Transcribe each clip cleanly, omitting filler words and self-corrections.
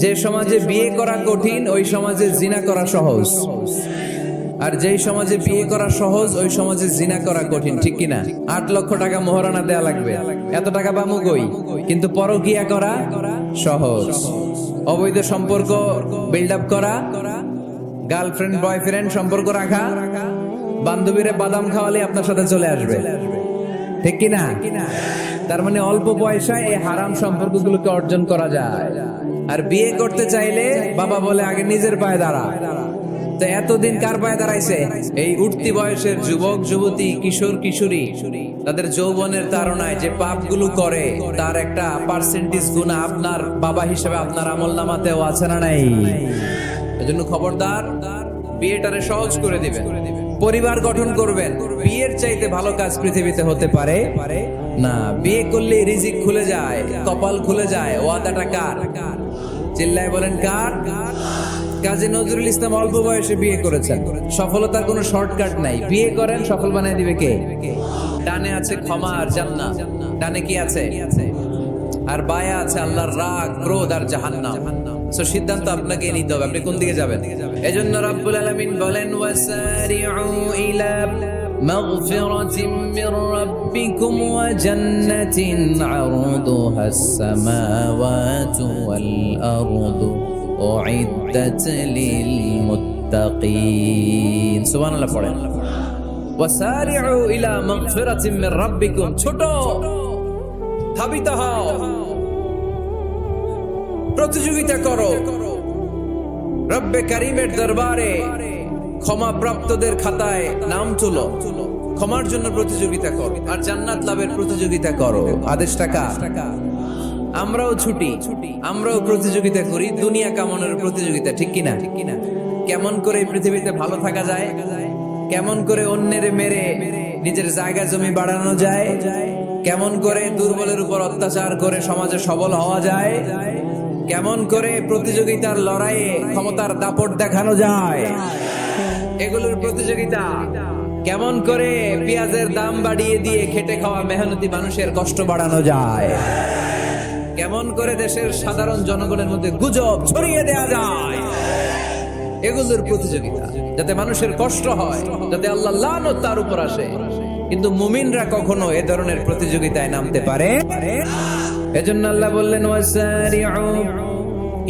যে সমাজে বিয়ে করা কঠিন ওই সমাজে জিনা করা সহজ, আর যেই সমাজে বিয়ে করা সহজ ওই সমাজে জিনা করা কঠিন, ঠিক কিনা? 8 লক্ষ টাকা মোহরানা দেয়া লাগবে, এত টাকা পামু কই? কিন্তু পরকিয়া করা সহজ। অবৈধ সম্পর্ক বিল্ড আপ করা, গার্লফ্রেন্ড বয়ফ্রেন্ড সম্পর্ক রাখা, বান্ধবীরে বাদাম খাওয়ালে আপনার সাথে চলে আসবে, ঠিক কিনা? তার মানে অল্প পয়সায় এই হারাম সম্পর্কগুলোকে অর্জন করা যায়। আর বিয়ে করতে চাইলে বাবা বলে আগে নিজের পায়ে দাঁড়া। তো এতদিন কার পায়ে দাঁড়াইছে? এই উঠতি বয়সের যুবক যুবতী, কিশোর কিশোরী, তাদের যৌবনের তাড়নায় যে পাপগুলো করে তার একটা পার্সেন্টেজ গুণা আপনার বাবা হিসেবে আপনার আমলনামাতেও আছে না নাই? এজন্য খবরদার, বিয়েটারে সহজ করে দিবেন, পরিবার গঠন করবেন। বিয়ের চাইতে ভালো কাজ পৃথিবীতে হতে পারে না। বিয়ে করলে রিজিক খুলে যায়, কপাল খুলে যায়। ওয়াদাটা কার? চিল্লায় বলেন কার? কাজী নজরুল ইসলাম অল্প বয়সে বিয়ে করেছেন। সফলতার কোনো শর্টকাট নাই, বিয়ে করেন, সফল বানিয়ে দিবে কে? ডানে আছে ক্ষমা আর জান্নাত, ডানে কি আছে? আর বায়া আছে আল্লাহর রাগ, ক্রোধ আর জাহান্নাম। সো সিদ্ধান্ত আপনাকে নিতে হবে, আপনি কোন দিকে যাবেন। এজন্য রাব্বুল আলামিন বলেন ওয়াসারিউ ইলা মাগফিরাতিন মির রাব্বিকুম ওয়া জান্নাতিন আরদুহাস সামাওয়াতু ওয়াল আরদু উইদ্দাত লিল মুত্তাকিন। সুবহানাল্লাহ পড়েন। ওয়াসারিউ ইলা মাগফিরাতিন মির রাব্বিকুম, ছোট ধাবিত হও, প্রতিযোগিতা করো রব্বে কারিমের দরবারে, ক্ষমা প্রাপ্তদের খাতায় নাম তুলো, ক্ষমার জন্য প্রতিযোগিতা করো আর জান্নাত লাভের প্রতিযোগিতা করো। আদেশটা কার? আমরাও ছুটি, আমরাও প্রতিযোগিতা করি, দুনিয়া কামানোর প্রতিযোগিতা, ঠিক কিনা? কেমন করে এই পৃথিবীতে ভালো থাকা যায়, কেমন করে অন্যের মেরে নিজের জায়গা জমি বাড়ানো যায়, কেমন করে দুর্বলের উপর অত্যাচার করে সমাজে সবল হওয়া যায়, কেমন করে প্রতিযোগিতার লড়াইয়ে ক্ষমতার দাপট দেখানো যায়, এগুলোর প্রতিযোগিতা। কেমন করে পেঁয়াজের দাম বাড়িয়ে দিয়ে খেটে খাওয়া মেহনতি মানুষের কষ্ট বাড়ানো যায়, কেমন করে দেশের সাধারণ জনগণের মধ্যে গুজব ছড়িয়ে দেয়া যায়, এগুলোর প্রতিযোগিতা, যাতে মানুষের কষ্ট হয়, যাতে আল্লাহ লানত তার উপর আসে। কিন্তু মুমিনরা কখনো এ ধরনের প্রতিযোগিতায় নামতে পারে। এজন্য আল্লাহ বললেন ওয়াসারিউ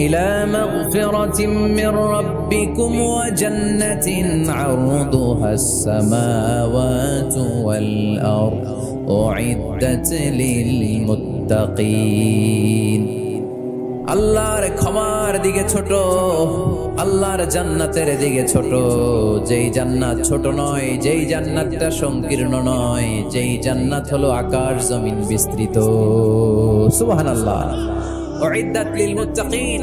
ইলা মাগফিরাতিন মির রাব্বিকুম ওয়া জান্নাতিন আরদুহাস সামাওয়াতু ওয়াল আরদু উইদ্দাত লিল মুত্তাকিন। আল্লাহর ক্ষমার দিকে ছোট, আল্লাহর জান্নাতের দিকে ছোট। যেই জান্নাত ছোট নয়, যেই জান্নাতটা সংকীর্ণ নয়, যেই জান্নাত হলো আকাশ জমিন বিস্তৃত। সুবহানাল্লাহ। উইদ্দাত লিল মুত্তাকিন,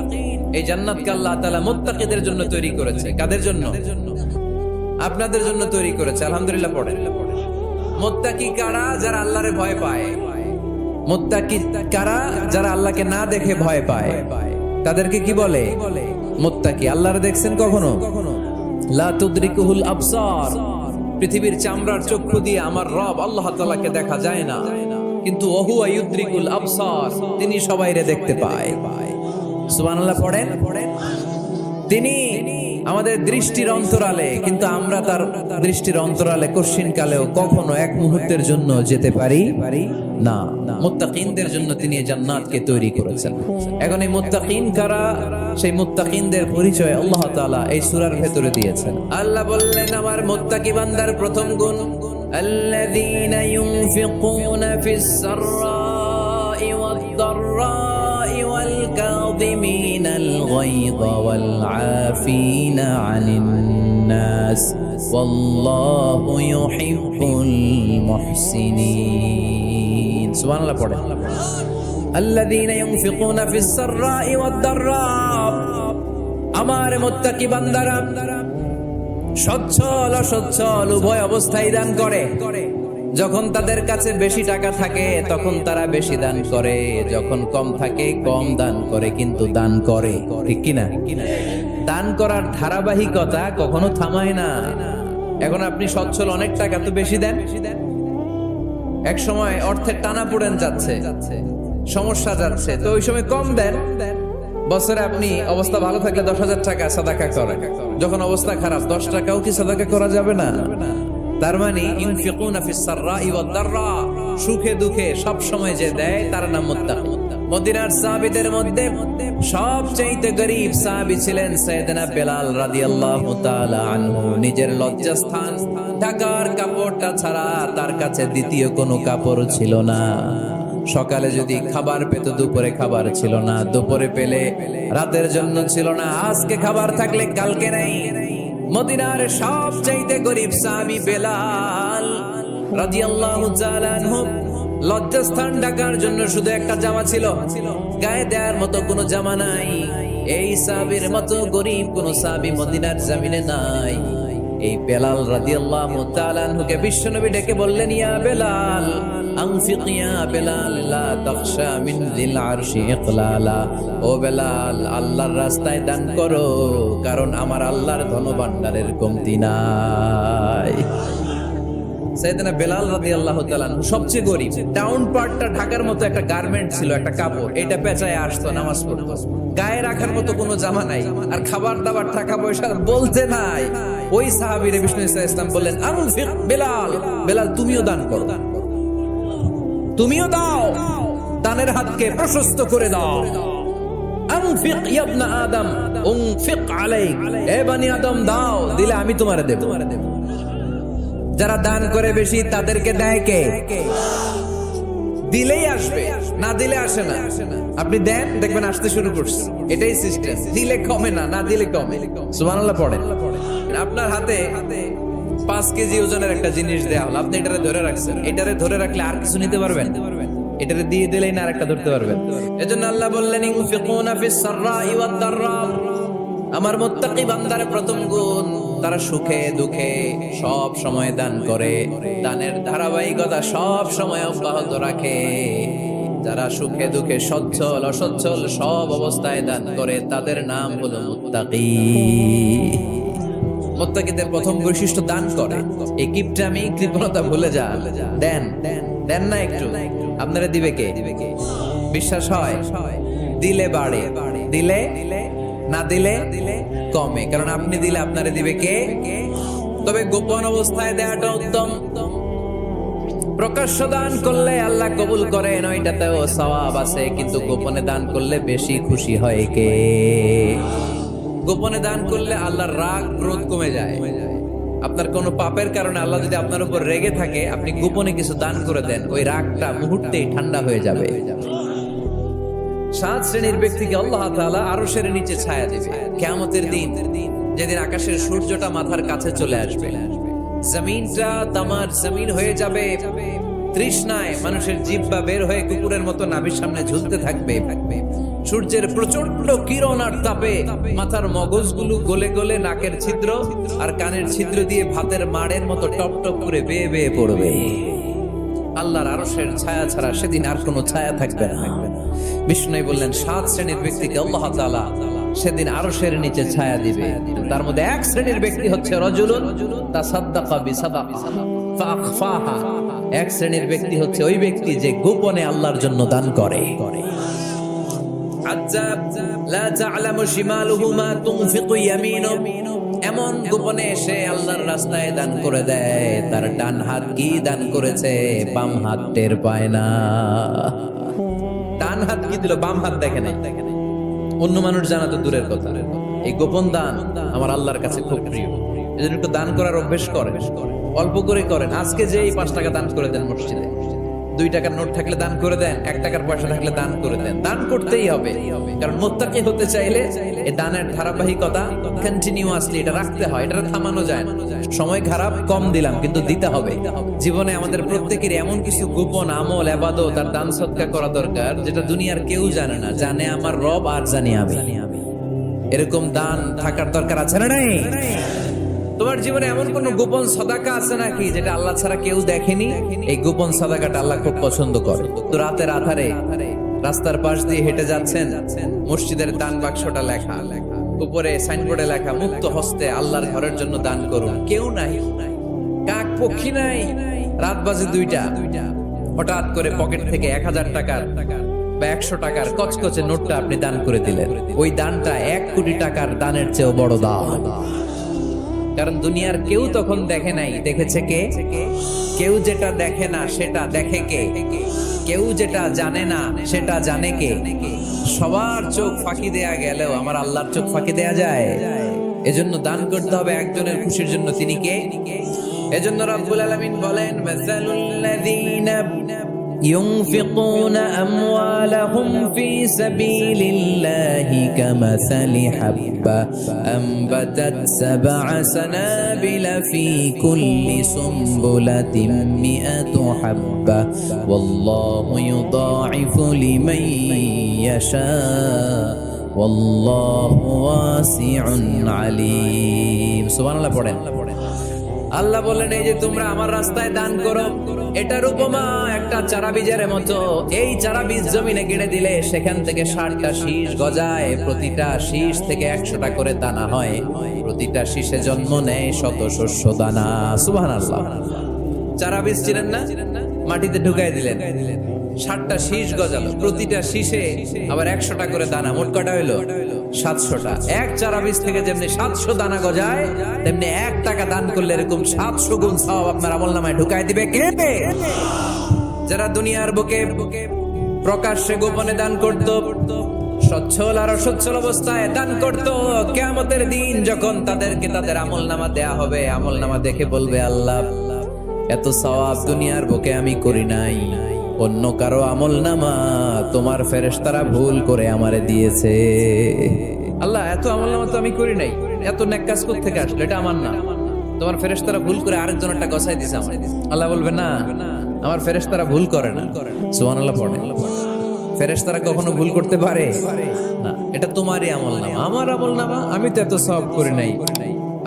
এই জান্নাতকে আল্লাহ তাআলা মুত্তাকিদের জন্য তৈরি করেছে। কাদের জন্য? আপনাদের জন্য তৈরি করেছে। আলহামদুলিল্লাহ পড়েন। মুত্তাকি কারা? যারা আল্লাহরে ভয় পায়। মুত্তাকি কারা? যারা আল্লাহকে না দেখে ভয় পায়, তাদেরকে কি বলে? মুত্তাকি। আল্লাহরে দেখছেন কখনো? লা তুদরিকুহুল আবসার, পৃথিবীর চামড়ার চক্ষু দিয়ে আমার রব আল্লাহ তাআলাকে দেখা যায় না, কিন্তু ওহুয়া ইউদরিকুল আবসার, তিনি সবাইরে দেখতে পায়। সুবহানাল্লাহ পড়েন। তিনি আমাদের দৃষ্টির অন্তরালে, কিন্তু আমরা তার দৃষ্টির অন্তরালে কশিন কালেও কখনো এক মুহূর্তের জন্য যেতে পারি না। মুত্তাকিনদের জন্য তিনি জান্নাতকে তৈরি করেছেন। এখন এই মুত্তাকিন কারা? সেই মুত্তাকিনদের পরিচয় আল্লাহ তাআলা এই সূরার ভেতরে দিয়েছেন। আল্লাহ বললেন আমার মুত্তাকি বান্দার প্রথম গুণ আল্লাযীনা ইউনফিকুনা ফিস সাররাই ওয়াদ দাররাই ওয়াল কাযিমিনাল গায়য ওয়াল আফিনা আনিন নাস ওয়াল্লাহু ইউহিব্বুল মুহসিনিন। সুবহানাল্লাহ পড়েন। আল্লাযীনা ইউনফিকুনা ফিস সাররাই ওয়াদ দাররা, আমার মুত্তাকি বান্দারা সচ্ছল অসচ্ছল উভয় অবস্থায় দান করে। যখন তাদের কাছে বেশি টাকা থাকে তখন তারা বেশি দান করে, যখন কম থাকে কম দান করে, কিন্তু দান করে, ঠিক কিনা? দান করার ধারাবাহিকতা কখনো থামায় না। এখন আপনি সচ্ছল, অনেক টাকা, তো বেশি দেন। এক সময় অর্থের টানা পড়েন যাচ্ছে, সমস্যা যাচ্ছে, তো ওই সময় কম দেন। বছরে আপনি অবস্থা ভালো থাকলে 10,000 টাকা সাদাকা করেন, যখন অবস্থা খারাপ 10 টাকাও কি সাদাকা করা যাবে না? তার মানে ইনফিকুনা ফিস সাররাই ওয়াদ দাররা, সুখে দুঃখে সব সময় যে দেয় তার নাম মুত্তাকি। মদিনার সাহাবীদের মধ্যে সবচেয়ে গরীব সাহাবী ছিলেন সাইয়েদনা বেলাল রাদিয়াল্লাহু তাআলা আনহু। নিজের লজ্জাস্থান ঢাকার কাপড়টা ছাড়া তার কাছে দ্বিতীয় কোনো কাপড় ছিল না। সকালে যদি খাবার পেত, দুপুরে খাবার ছিল না, দুপুরে পেলে রাতের জন্য ছিল না, আজকে খাবার থাকলে কালকে নাই। মদিনার সবচেয়ে গরীব সাহাবী বেলাল রাদিয়াল্লাহু তাআলা আনহু, লজ্জাস্থান ঢাকার জন্য শুধু একটা জামা ছিল, গায়ে দেওয়ার মতো কোনো জামা নাই। এই সাহাবীর মতো গরীব কোন সাহাবী মদিনার জমিনে নাই। এই বেলাল রাদিয়াল্লাহু তাআলা আনহুকে বিশ্বনবী ডেকে বললেন, ইয়া বেলাল আনফিক ইয়া বেলাল লা তাখশা মিন যিল আরশি ইকলালা। ও বেলাল, আল্লাহর রাস্তায় দান করো, কারণ আমার আল্লাহর ধনভাণ্ডারের কমতি নাই। সাইয়েদনা বেলাল রাদিয়াল্লাহু তাআলা সবচেয়ে গরীব, টাউন পার্টটা ঢাকার মতো একটা গার্মেন্ট ছিল, একটা কাপড়, এটা পেঁচায় আসতো, নামাজ পড়তো, গায়ে রাখার মতো কোনো জামা নাই, আর খাবার দাবার টাকা পয়সা বলতে নাই। ওই সাহাবীরে বিষ্ণু ইসলাম বললেন, আনফিক বেলাল, বেলাল তুমিও দান করো, তুমিও দাও, দানের হাতকে প্রশস্ত করে দাও। আনফিক ইয়া ইবনা আদম উনফিক আলাইক, এ বনি আদম দাও, দিলে আমি তোমারে দেব। যারা দান করে বেশি তাদেরকে দেয় কে? দিলেই আসবে, না দিলে আসে না। আপনি দেন, দেখবেন আসতে শুরু করছে। এটাই সিস্টেম, দিলে কমে না, না দিলে কমে। সুবহানাল্লাহ পড়েন। আপনার হাতে 5 কেজি ওজনের একটা জিনিস দেয়া হলো, আপনি এটারে ধরে রাখছেন, এটারে ধরে রাখলে আর কিছু নিতে পারবেন? এটারে দিয়ে দিলেই না আরেকটা ধরতে পারবেন। এজন্য আল্লাহ বললেন, ইনফিকুনা ফিস সাররাই ওয়াদ দাররা। আমার মুত্তাকি বান্দার প্রথম গুণ, তারা সুখে দুঃখে সব সময় দান করে, দানের ধারাবাহিকতা সব সময় অব্যাহত রাখে। যারা সুখে দুঃখে সচ্ছল অসচ্ছল সব অবস্থায় দান করে, তাদের নাম হলো মুত্তাকি। মুত্তাকিদের প্রথম বৈশিষ্ট্য দান করে। এই কিপটামি কৃপণতা ভুলে যান, দেন দেন না একটু, আপনারা দিবে কে? বিশ্বাস হয়? দিলে বাড়ে, দিলে না দিলে কমে, কারণ আপনি দিলে আপনারে দিবে কে? তবে গোপন অবস্থায় দেওয়াটা উত্তম। প্রকাশ্য দান করলে আল্লাহ কবুল করেন, ওইটাতেও সওয়াব আছে, কিন্তু গোপনে দান করলে বেশি খুশি হয় কে? গোপনে দান করলে আল্লাহর রাগ ক্রোধ কমে যায়। আপনার কোনো পাপের কারণে আল্লাহ যদি আপনার উপর রেগে থাকে, আপনি গোপনে কিছু দান করে দেন, ওই রাগটা মুহূর্তেই ঠান্ডা হয়ে যাবে। 7 শ্রেণীর ব্যক্তিকে আল্লাহ তাআলা আরশের নিচে ছায়া দেবে কিয়ামতের দিন, যেদিন আকাশের সূর্যটা মাথার কাছে চলে আসবে, জমিনটা তামার জমিন হয়ে যাবে, তৃষ্ণায় মানুষের জিহ্বা বের হয়ে কুকুরের মতো নাভির সামনে ঝুলতে থাকবে। সূর্যের প্রচন্ড কিরণ আর তাপে মাথার মগজগুলো গলে গলে নাকের ছিদ্র আর কানের ছিদ্র দিয়ে ভাতের মাড়ের মতো টপ টপ করে বেয়ে বেয়ে পড়বে। আল্লাহর আরশের ছায়া ছাড়া সেদিন আর কোনো ছায়া থাকবে না। বিষ্ণু বললেন, 7 শ্রেণীর ব্যক্তিকে আল্লাহ তাআলা সেদিন আরশের নিচে ছায়া দিবে। তার মধ্যে 1 শ্রেণীর ব্যক্তি হচ্ছে রাজুলুন তাসাদ্দাকা বিসাদাকা ফাআখফাহা। 1 শ্রেণীর ব্যক্তি হচ্ছে ওই ব্যক্তি যে গোপনে আল্লাহর জন্য দান করে। আযাব লা তা'লামু শিমালুহু মা তুনফিকু ইয়ামিনু, এমন গোপনে এসে আল্লাহর রাস্তায় দান করে দেয়, তার ডান হাত কি দান করেছে বাম হাত টের পায় না। ডান হাত কি দিল, বাম হাত দেখে নাই। অন্য মানুষ জানা তো দূরের কথা, এই গোপন দান আমার আল্লাহর কাছে খুব প্রিয়। এজন্য একটু দান করার অভ্যাস করেন, অল্প করে করেন। আজকে যে 5 টাকা দান করে দেন মসজিদে, 2 টাকার নোট থাকলে দান করে দেন, 1 টাকার পয়সা থাকলে দান করে দেন। দান করতেই হবে, কারণ মুত্তাকি হতে চাইলে এই দানের ধারাবাহিকতা কন্টিনিউয়াসলি এটা রাখতে হয়, এটা থামানো যায় না। সময় খারাপ, কম দিলাম, কিন্তু দিতে হবে। জীবনে আমাদের প্রত্যেকের এমন কিছু গোপন আমল ইবাদত আর দান সদকা করা দরকার, যেটা দুনিয়ার কেউ জানে না, জানে আমার রব আর জানি আমি। এরকম দান থাকার দরকার আছে না নাই? তোমার জীবনে এমন কোন গোপন সাদাকা আছে নাকি যেটা আল্লাহ ছাড়া কেউ দেখেনি? এই গোপন সাদাকাটা আল্লাহ খুব পছন্দ করে। তো রাতের আধারে রাস্তার পাশ দিয়ে হেঁটে যাচ্ছেন, মসজিদের দান বাক্সটা লেখা, উপরে সাইনবোর্ডে লেখা, মুক্ত হস্তে আল্লাহর ঘরের জন্য দান করুন। কেউ নাই, কাক পক্ষী নাই, রাত বাজে 2টা, হঠাৎ করে পকেট থেকে 1000 টাকার বা 100 টাকার কচকচে নোটটা আপনি দান করে দিলেন, ওই দানটা 1 কোটি টাকার দানের চেয়েও বড় দান। কারণ দুনিয়ার কেউ তখন দেখে নাই, দেখেছে কে? কেউ যেটা দেখে না সেটা দেখে কে? কেউ যেটা জানে না সেটা জানে কে? সবার চোখ ফাঁকি দেয়া গেলেও আমার আল্লাহর চোখ ফাঁকি দেয়া যায়? এজন্য দান করতে হবে একজনের খুশির জন্য। তিনি কে? এজন্য রব্বুল আলামিন বলেন, মাসালুল্লাযীনা ينفقون أموالهم في سبيل الله كمثل حبة أنبتت 7 سنابل في كل سنبلة 100 حبة والله يضاعف لمن يشاء والله واسع عليم سبحان الله পড়েন। আল্লাহ বলেন, এই যে তোমরা আমার রাস্তায় দান করো, এটার উপমা একটা চারা বীজের মতো। এই চারা বীজ জমিনে গেড়ে দিলে সেখান থেকে 60টা শীষ গজায়, প্রতিটা শীষ থেকে 100টা করে দানা হয়, প্রতিটা শীষে জন্ম নেয় শত শস্য দানা। সুবহানাল্লাহ। চারা বীজ ছিলেন না, মাটিতে ঢুকাই দিলেন, 60টা শীষ গজালো, প্রতিটা শীষে আবার 100টা করে দানা, মোট কটা হইলো? 700টা। এক চারা বীজ থেকে যেমনি 700 দানা গজায়, তেমনি 1 টাকা দান করলে এরকম 700 গুণ সওয়াব আপনার আমলনামায় ঢুকাই দিবে কে? যারা দুনিয়ার বুকে প্রকাশ্যে গোপনে দান করত, সচ্ছল আর অসচ্ছল অবস্থায় দান করত, কিয়ামতের দিন যখন তাদেরকে তাদের আমলনামা দেয়া হবে, আমলনামা দেখে বলবে, আল্লাহ এত সওয়াব দুনিয়ার বুকে আমি করি নাই, অন্য কারো আমলনামা তোমার ফেরেশতারা ভুল করে আমারে দিয়েছে। আল্লাহ এত আমলনামা তো আমি করি নাই, এত নেক কাজ কোথা থেকে আসলো? এটা আমার না, তোমার ফেরেশতারা ভুল করে আরেকজনেরটা গছাই দিয়েছে আমার। আল্লাহ বলবে, না, আমার ফেরেশতারা ভুল করে না। সুবহানাল্লাহ পড়ে। ফেরেশতারা কখনো ভুল করতে পারে না, এটা তোমারই আমলনামা, আমার আমলনামা, আমি তো এত সওয়াব করি নাই।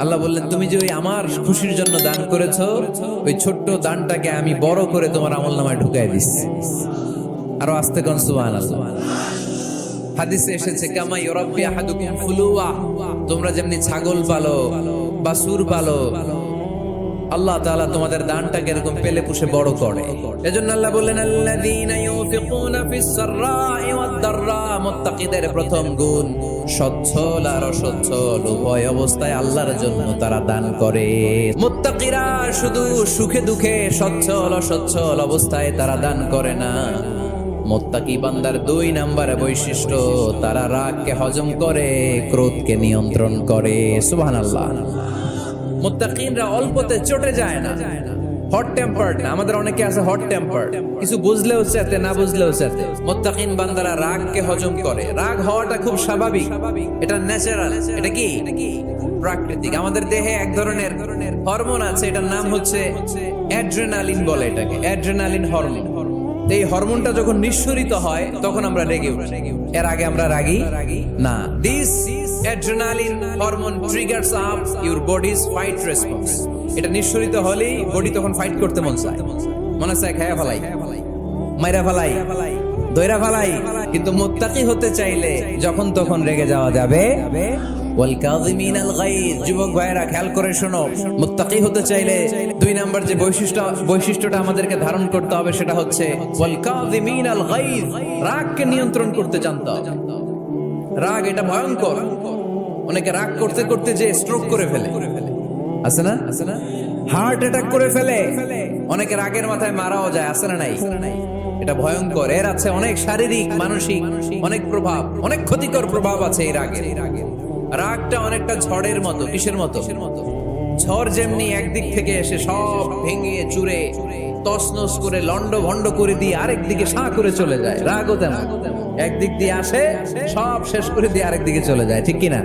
আল্লাহ বললেন, তুমি যে ওই আমার খুশির জন্য দান করেছো, ওই ছোট্ট দানটাকে আমি বড় করে তোমার আমলনামায় ঢুকাই দিচ্ছি। আরো আস্তে কোন সুবহানাল্লাহ। হাদিসে এসেছে, কামা ইউরাব্বি আহাদুকুম ফুলুয়া, তোমরা যেমনি ছাগল পালো, বাছুর পালো, আল্লাহ তাআলা তোমাদের দানটাকে এরকম পেলে পুষে বড় করে। এজন্য আল্লাহ বললেন, আল্লাযীনা ইউনফিকুনা ফিস সাররাই ওয়াদ দাররা, মুত্তাকিদের প্রথম গুণ সচ্ছল আর অসচ্ছল উভয় অবস্থায় আল্লাহর জন্য তারা দান করে। মুত্তাকিরা শুধু সুখে দুঃখে সচ্ছল অসচ্ছল অবস্থায় তারা দান করে না। মুত্তাকি বান্দার 2 নাম্বার বৈশিষ্ট্য, তারা রাগকে হজম করে, ক্রোধকে নিয়ন্ত্রণ করে। সুবহানাল্লাহ। মুত্তাকিনরা অল্পতে চটে যায় না, হট টেম্পার্ড না। আমাদের অনেকে আছে হট টেম্পার্ড, কিছু বুঝলেও চেতে, না বুঝলেও চেতে। মুত্তাকিন বান্দারা রাগকে হজম করে। রাগ হওয়াটা খুব স্বাভাবিক, এটা ন্যাচারাল, এটা কি প্রাকৃতিক। আমাদের দেহে এক ধরনের হরমোন আছে, এটার নাম হচ্ছে অ্যাড্রেনালিন বলে এটাকে, অ্যাড্রেনালিন হরমোন। এই হরমোনটা যখন নিঃসরিত হয় তখন আমরা রেগে উঠি। এর আগে আমরা রাগি না। This adrenaline hormone triggers up your bodies fight response. এটা নিঃসরিত হলেই বডি তখন ফাইট করতে মন চায়, মনে চায় খায়া ফেলাই, মাইরা ফেলাই, দইরা ফেলাই। কিন্তু মুত্তাকি হতে চাইলে যখন তখন রেগে যাওয়া যাবে। ওয়াল কাযিমিনাল গায়জ, যুবক ভাইরা খেয়াল করে শোনো, মুত্তাকি হতে চাইলে 2 নাম্বার যে বৈশিষ্ট্যটা আমাদেরকে ধারণ করতে হবে সেটা হচ্ছে ওয়াল কাযিমিনাল গায়জ, রাগকে নিয়ন্ত্রণ করতে জানতে হবে। রাগ এটা ভয়ঙ্কর। অনেকে রাগ করতে করতে যে স্ট্রোক করে ফেলে, আছে না? হার্ট অ্যাটাক করে ফেলে। অনেকে রাগের মাথায় মারাও যায়, আছে না নাই? এটা ভয়ঙ্কর। এর আছে অনেক শারীরিক মানসিক অনেক প্রভাব, অনেক ক্ষতিকর প্রভাব আছে এই রাগের। রাগটা অনেকটা ঝড়ের মতো। কিসের মতো? ঝড় যেমনি একদিক থেকে এসে সব ভেঙে চুরে তছনছ করে লন্ড ভন্ড করে দিয়ে আরেক দিকে সাঁ করে চলে যায়, রাগও তেমন। একদিক দিয়ে আসে, সব শেষ করে দিয়ে আরেক দিকে চলে যায়, ঠিক কিনা?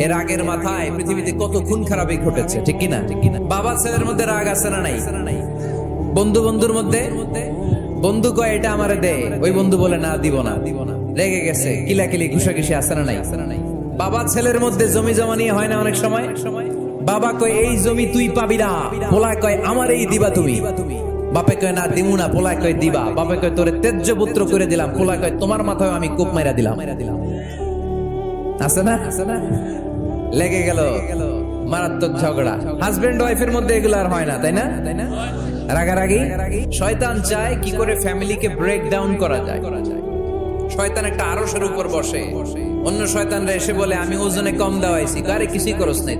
এর রাগের মাথায় পৃথিবীতে কত খুন খারাপি ঘটেছে, ঠিক কিনা? বাবা ছেলের মধ্যে রাগ আছে না নাই? বন্ধু বন্ধুর মধ্যে, বন্ধু কয় এটা আমারে দে, ওই বন্ধু বলে না দিব না, রেগে গেছে, কিলাকিলি ঘুষাঘুষি আছে না নাই? বাবা ছেলের মধ্যে জমি জমা নিয়ে হয় না অনেক সময়? বাবা কয় এই জমি তুই পাবি না, পোলা কয় আমার এই দিবা তুমি। বাপে কয় না দিমু না, পোলা কয় দিবা। বাপে কয় তোরে তেজ্য পুত্র করে দিলাম, পোলা কয় তোমার মাথায় আমি কোপ মাইরা দিলাম। আছে না? লেগে গেল, মারাত্মক ঝগড়া। হাজবেন্ড ওয়াইফের মধ্যে এগুলো আর হয় না, তাই না? রাগারাগি। শয়তান চায় কি করে ফ্যামিলিকে ব্রেক ডাউন করা যায়, শয়তান একটা আরশের উপর বসে, অন্য শয়তানরা এসে বলে আমি ওজনে কম দেওয়াইছি, কারে কিছুই করস নাই।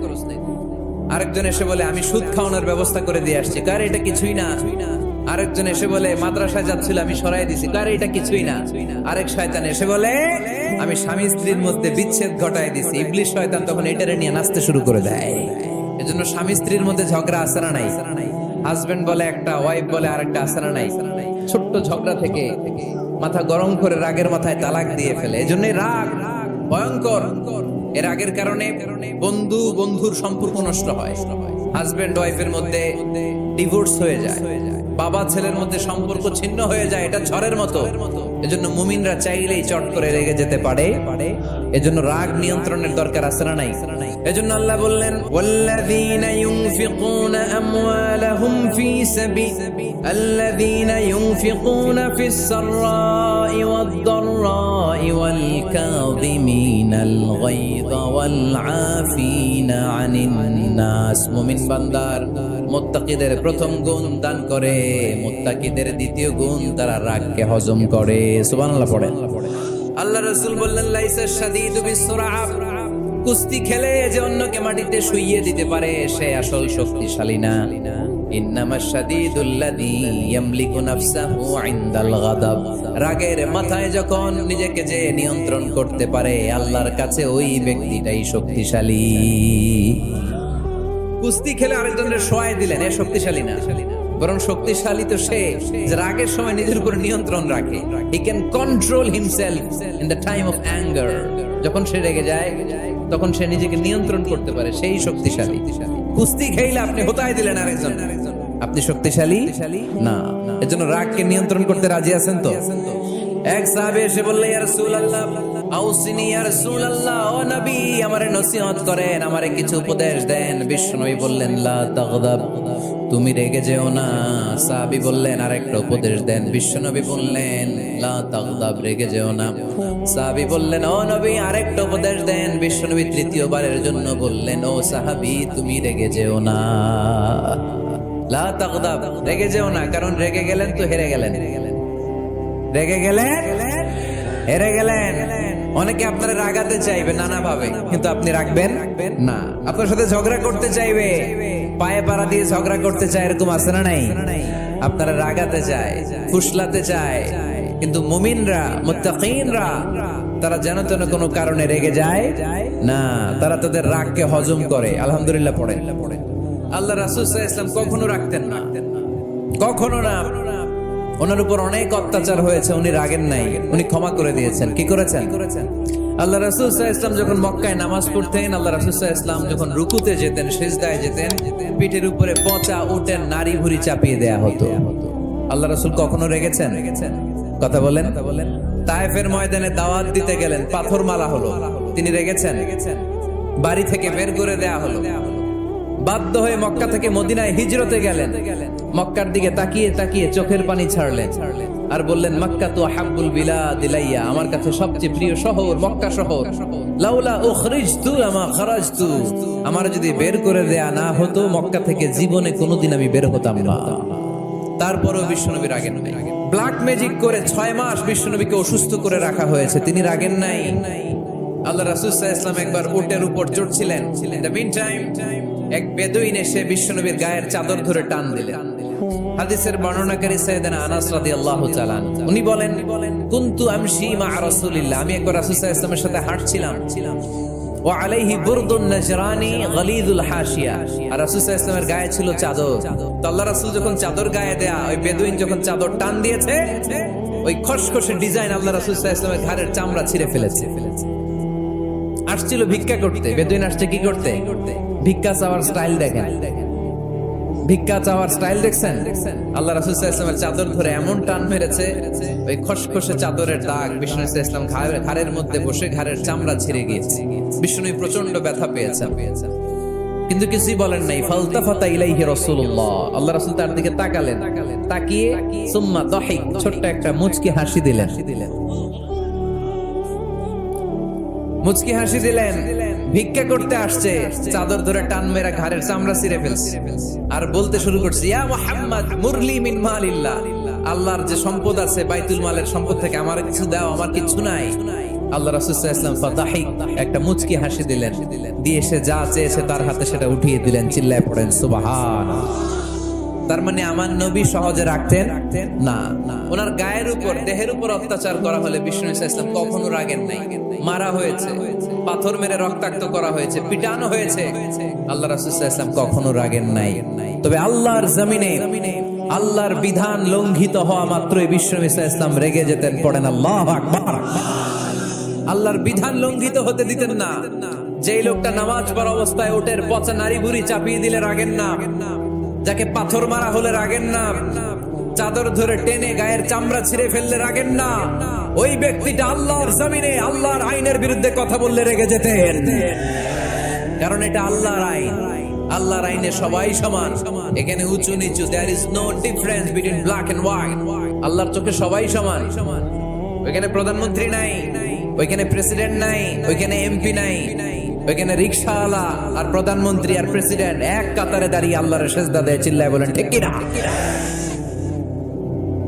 আরেকজন এসে বলে আমি সুদ খাওয়ানোর ব্যবস্থা করে দিয়ে আসছি, কারে এটা কিছুই না। আরেকজন এসে বলে মাদ্রাসায় যাচ্ছিল আমি সরাই দিছি, কারে এটা কিছুই না। আরেক শয়তান এসে বলে আমি স্বামী স্ত্রীর মধ্যে বিচ্ছেদ ঘটায় দিছি। ইবলিশ শয়তান তখন এটারে নিয়ে নাচতে শুরু করে দেয়। এজন্য স্বামী স্ত্রীর মধ্যে ঝগড়া আছে না নাই? হাজবেন্ড বলে একটা, ওয়াইফ বলে আরেকটা, আছে না নাই? ছোট্ট ঝগড়া থেকে মাথা গরম করে রাগের মাথায় তালাক দিয়ে ফেলে। এজন্যই রাগ ভয়ঙ্কর। এর রাগের কারণে বন্ধু বন্ধুর সম্পর্ক নষ্ট হয়, হাজবেন্ড ওয়াইফের মধ্যে ডিভোর্স হয়ে যায়, বাবা ছেলের মধ্যে সম্পর্ক ছিন্ন হয়ে যায়। এটা ঝড়ের মতো। এজন্য মুমিনরা চাইলেই চট করে রেগে যেতে পারে। এজন্য রাগ নিয়ন্ত্রণের দরকার আছে না নাই? এজন্য আল্লাহ বললেন ওয়াল্লাযীনা ইউনফিকুনা আমওয়ালাহুম ফী আল্লাযীনা ইউনফিকুনা ফিস সাররাই ওয়াদ দাররাই ওয়াল কাযিমিনাল গায়যা ওয়াল আফিনা আনিন নাস। মুমিন বান্দার মুত্তাকিদের প্রথম গুণ দান করে, মুত্তাকিদের দ্বিতীয় গুণ তারা রাগকে হজম করে। সুবহানাল্লাহ পড়েন। আল্লাহ রাসূল বললেন লাইসা শাদীদু বিসসুরআ, কুস্তি খেলে যে অন্যকে মাটিতে শুইয়ে দিতে পারে সে আসল শক্তিশালী না। ইন্নামাশ শাদীদুল্লাযী ইয়ামলিকু নাফসাহু ইনদাল গাদাব, রাগের মাথায় যখন নিজেকে যে নিয়ন্ত্রণ করতে পারে আল্লাহর কাছে ওই ব্যক্তিটাই শক্তিশালী। কুস্তি খেলে আরেকজনের শোয়ায় দিলেন, এ শক্তিশালী না, বরং শক্তিশালী তো সে যে রাগের সময় নিজের উপর নিয়ন্ত্রণ রাখে। He can control himself in the time of anger. যখন সে রেগে যায় তখন সে নিজেকে নিয়ন্ত্রণ করতে পারে, সেই শক্তিশালী। কুস্তি খেলে আপনি হোতায় দিলেন আরেকজন, আপনি শক্তিশালী না। এজন্য রাগকে নিয়ন্ত্রণ করতে রাজি আছেন তো? এক সাহাবী এসে বলল ইয়া রাসূলুল্লাহ আউসিনি ইয়া রাসূলুল্লাহ, ও নবী আমারে নসিহত করেন, আমারে কিছু উপদেশ দেন। বিশ্বনবী বললেন লা তাগদাব, তুমি রেগে যেও না। সাহাবী বললেন আরেকটা উপদেশ দেন। বিশ্বনবী বললেন লা তাগদাব, রেগে যেও না। সাহাবী বললেন ও নবী আরেকটা উপদেশ দেন। বিশ্বনবী তৃতীয়বারের জন্য বললেন ও সাহাবী তুমি রেগে যেও না, লা তাগদাব, রেগে যেও না। কারণ রেগে গেলেন তো হেরে গেলেন, রেগে গেলেন হেরে গেলেন। অনেকে আপনারা রাগাতে চাইবে নানা ভাবে, কিন্তু আপনি রাখবেন না। আপনার সাথে ঝগড়া করতে চাইবে, পায়ে পাড়া দিয়ে ঝগড়া করতে চায়, এরকম আছে না নাই? আপনারা রাগাতে চায়, ফুসলাতে চায়, কিন্তু মুমিনরা মুত্তাকিনরা তারা যেন তেন কোনো কারণে রেগে যায় না, তারা তাদের রাগকে হজম করে। আলহামদুলিল্লাহ পড়েন। আল্লাহ রাসূল সাল্লাল্লাহু আলাইহি ওয়াসাল্লাম কখনো রাখতেন না, কখনো না। ওনার উপর অনেক অত্যাচার হয়েছে, উনি রাগেন নাই, উনি ক্ষমা করে দিয়েছেন। কি করেছেন? আল্লাহ রাসূল সাল্লাল্লাহু আলাইহি ওয়াসাল্লাম যখন মক্কায় নামাজ পড়তেন, আল্লাহ রাসূল সাল্লাল্লাহু আলাইহি ওয়াসাল্লাম যখন রুকুতে যেতেন, সিজদায় যেতেন, পিঠের উপরে পচা উটের নাড়ি ভুঁড়ি চাপিয়ে দেয়া হতো। আল্লাহ রাসূল কখনো রেগেছেন? কথা বলেন। তায়েফের ময়দানে দাওয়াত দিতে গেলেন, পাথর মারা হলো, তিনি রেগেছেন? বাড়ি থেকে বের করে দেয়া হলো, বাধ্য হয়ে মক্কা থেকে মদিনায় হিজরতে গেলেন। মক্কার দিকে তাকিয়ে তাকিয়ে চোখের পানি ছাড়লেন আর বললেন মক্কা তো হাব্বুল বিলাদ ইলাইয়া, আমার কাছে সবচেয়ে প্রিয় শহর মক্কা শহর। লাউলা উখরিজতু আমা খারাজতু, আমার যদি বের করে দেয়া না হতো মক্কা থেকে জীবনে কোনোদিন আমি বের হতাম না। তারপরেও বিশ্বনবী রাগেন নাই। ব্ল্যাক ম্যাজিক করে 6 মাস বিশ্বনবীকে অসুস্থ করে রাখা হয়েছে, তিনি রাগেন নাই। আল্লাহ রাসূল সাল্লাল্লাহু আলাইহি ওয়াসাল্লাম একবার উটের উপর চড়ছিলেন। ইন দ্য মিন টাইম এক বেদুইন এসে বিশ্বনবীর গায়ের চাদর ধরে টান দিলেন। হাদিসের বর্ণনাকারী সাইয়েদনা আনাস রাদিয়াল্লাহু তাআলা উনি বলেন কুনতু আমশি মা রাসূলিল্লাহ, আমি একবার রাসূল সাল্লাল্লাহু আলাইহি ওয়াসাল্লামের সাথে হাঁটছিলাম, ওয়া আলাইহি বুরদুন নাজরানি গলিদুল হাশিয়া, আর রাসূল সাল্লাল্লাহু আলাইহি ওয়াসাল্লামের গায়ে ছিল চাদর। তো আল্লাহ রাসূল যখন চাদর গায়ে দেয়া, ওই বেদুইন যখন চাদর টান দিয়েছে, ওই খসখসে ডিজাইন আল্লাহ রাসূল সাল্লাল্লাহু আলাইহি ওয়াসাল্লামের ঘাড়ের চামড়া ছিঁড়ে ফেলেছে। আসছিল ভিক্ষা করতে, বেদুইন আসছে কি করতে? ভিক্ষা চাওয়ার স্টাইল দেখেন, ভিক্ষা চাওয়ার স্টাইল দেখছেন? আল্লাহ রাসূল সাল্লাল্লাহু আলাইহি ওয়াসাল্লামের চাদর ধরে এমন টান মেরেছে, ওই খসখসে চাদরের দাগ বিষ্ণু সাল্লাল্লাহু আলাইহি ওয়াসাল্লাম ঘাড়ের মধ্যে বসে ঘাড়ের চামড়া ছিঁড়ে গিয়েছে। বিষ্ণু প্রচন্ড ব্যথা পেয়েছেন, কিন্তু কিছুই বলেন নাই। ফালতাফাতা ইলাইহি রাসূলুল্লাহ, আল্লাহ রাসূল তার দিকে তাকালেন, তাকিয়ে সুম্মা দাহিক, ছোট্ট একটা মুচকি হাসি দিলেন, মুচকি হাসি দিলেন। ভিক্ষা করতে আসছে, চাদর ধরে টান মেরা ঘাড়ের চামড়া ছিঁড়ে ফেলছে, আর বলতে শুরু করছে ইয়া মুহাম্মদ মুরলি মিন মালিল্লাহ, আল্লাহর যে সম্পদ আছে বাইতুল মালের সম্পদ থেকে আমার কিছু দাও, আমার কিছু নাই। আল্লাহ রাসূল সাল্লাল্লাহু আলাইহি ওয়াসাল্লাম ফাদাহিক, একটা মুচকি হাসি দিলেন, দিয়ে সে যা চেয়েছে তার হাতে সেটা উঠিয়ে দিলেন। চিল্লায় পড়েন সুবহানাল্লাহ। তার মানে আমার নবী সহজে রাখতেন না। ওনার গায়ের উপর, দেহের উপর অত্যাচার করা হলে বিষ্ণু ইসলাম কখনো রাগেন নাই। মারা হয়েছে, পাথর মেরে রক্তাক্ত করা হয়েছে, পিটানো হয়েছে, আল্লাহ রাসূল সাল্লাল্লাহু আলাইহি ওয়াসাল্লাম কখনো রাগেন নাই। তবে আল্লাহর জমিনে আল্লাহর বিধান লঙ্ঘিত হওয়া মাত্রই বিষ্ণু ইসলাম রেগে যেতেন। পড়েন আল্লাহু আকবার। আল্লাহর বিধান লঙ্ঘিত হতে দিতেন না। যেই লোকটা নামাজ পড়া অবস্থায় ওটের পচা নারী বুড়ি চাপিয়ে দিলে রাগেন না, যাকে পাথর মারা হলে রাগেন না, চাদর ধরে টেনে গায়ের চামড়া ছিঁড়ে ফেললে রাগেন না, ওই ব্যক্তিটা আল্লাহর জমিনে আল্লাহর আইনের বিরুদ্ধে কথা বললে রেগে যেতেন। কারণ এটা আল্লাহর আইন, আল্লাহর আইনে সবাই সমান, এখানে উঁচু নিচু, there is no difference between black and white. আল্লাহর চোখে সবাই সমান। ওইখানে প্রধানমন্ত্রী নাই, ওইখানে প্রেসিডেন্ট নাই, ওইখানে এমপি নাই, ওইখানে রিকশাওয়ালা আর প্রধানমন্ত্রী আর প্রেসিডেন্ট এক কাতারে দাঁড়িয়ে আল্লাহর সেজদা দেয়। চিল্লায় বলেন ঠিক কিনা?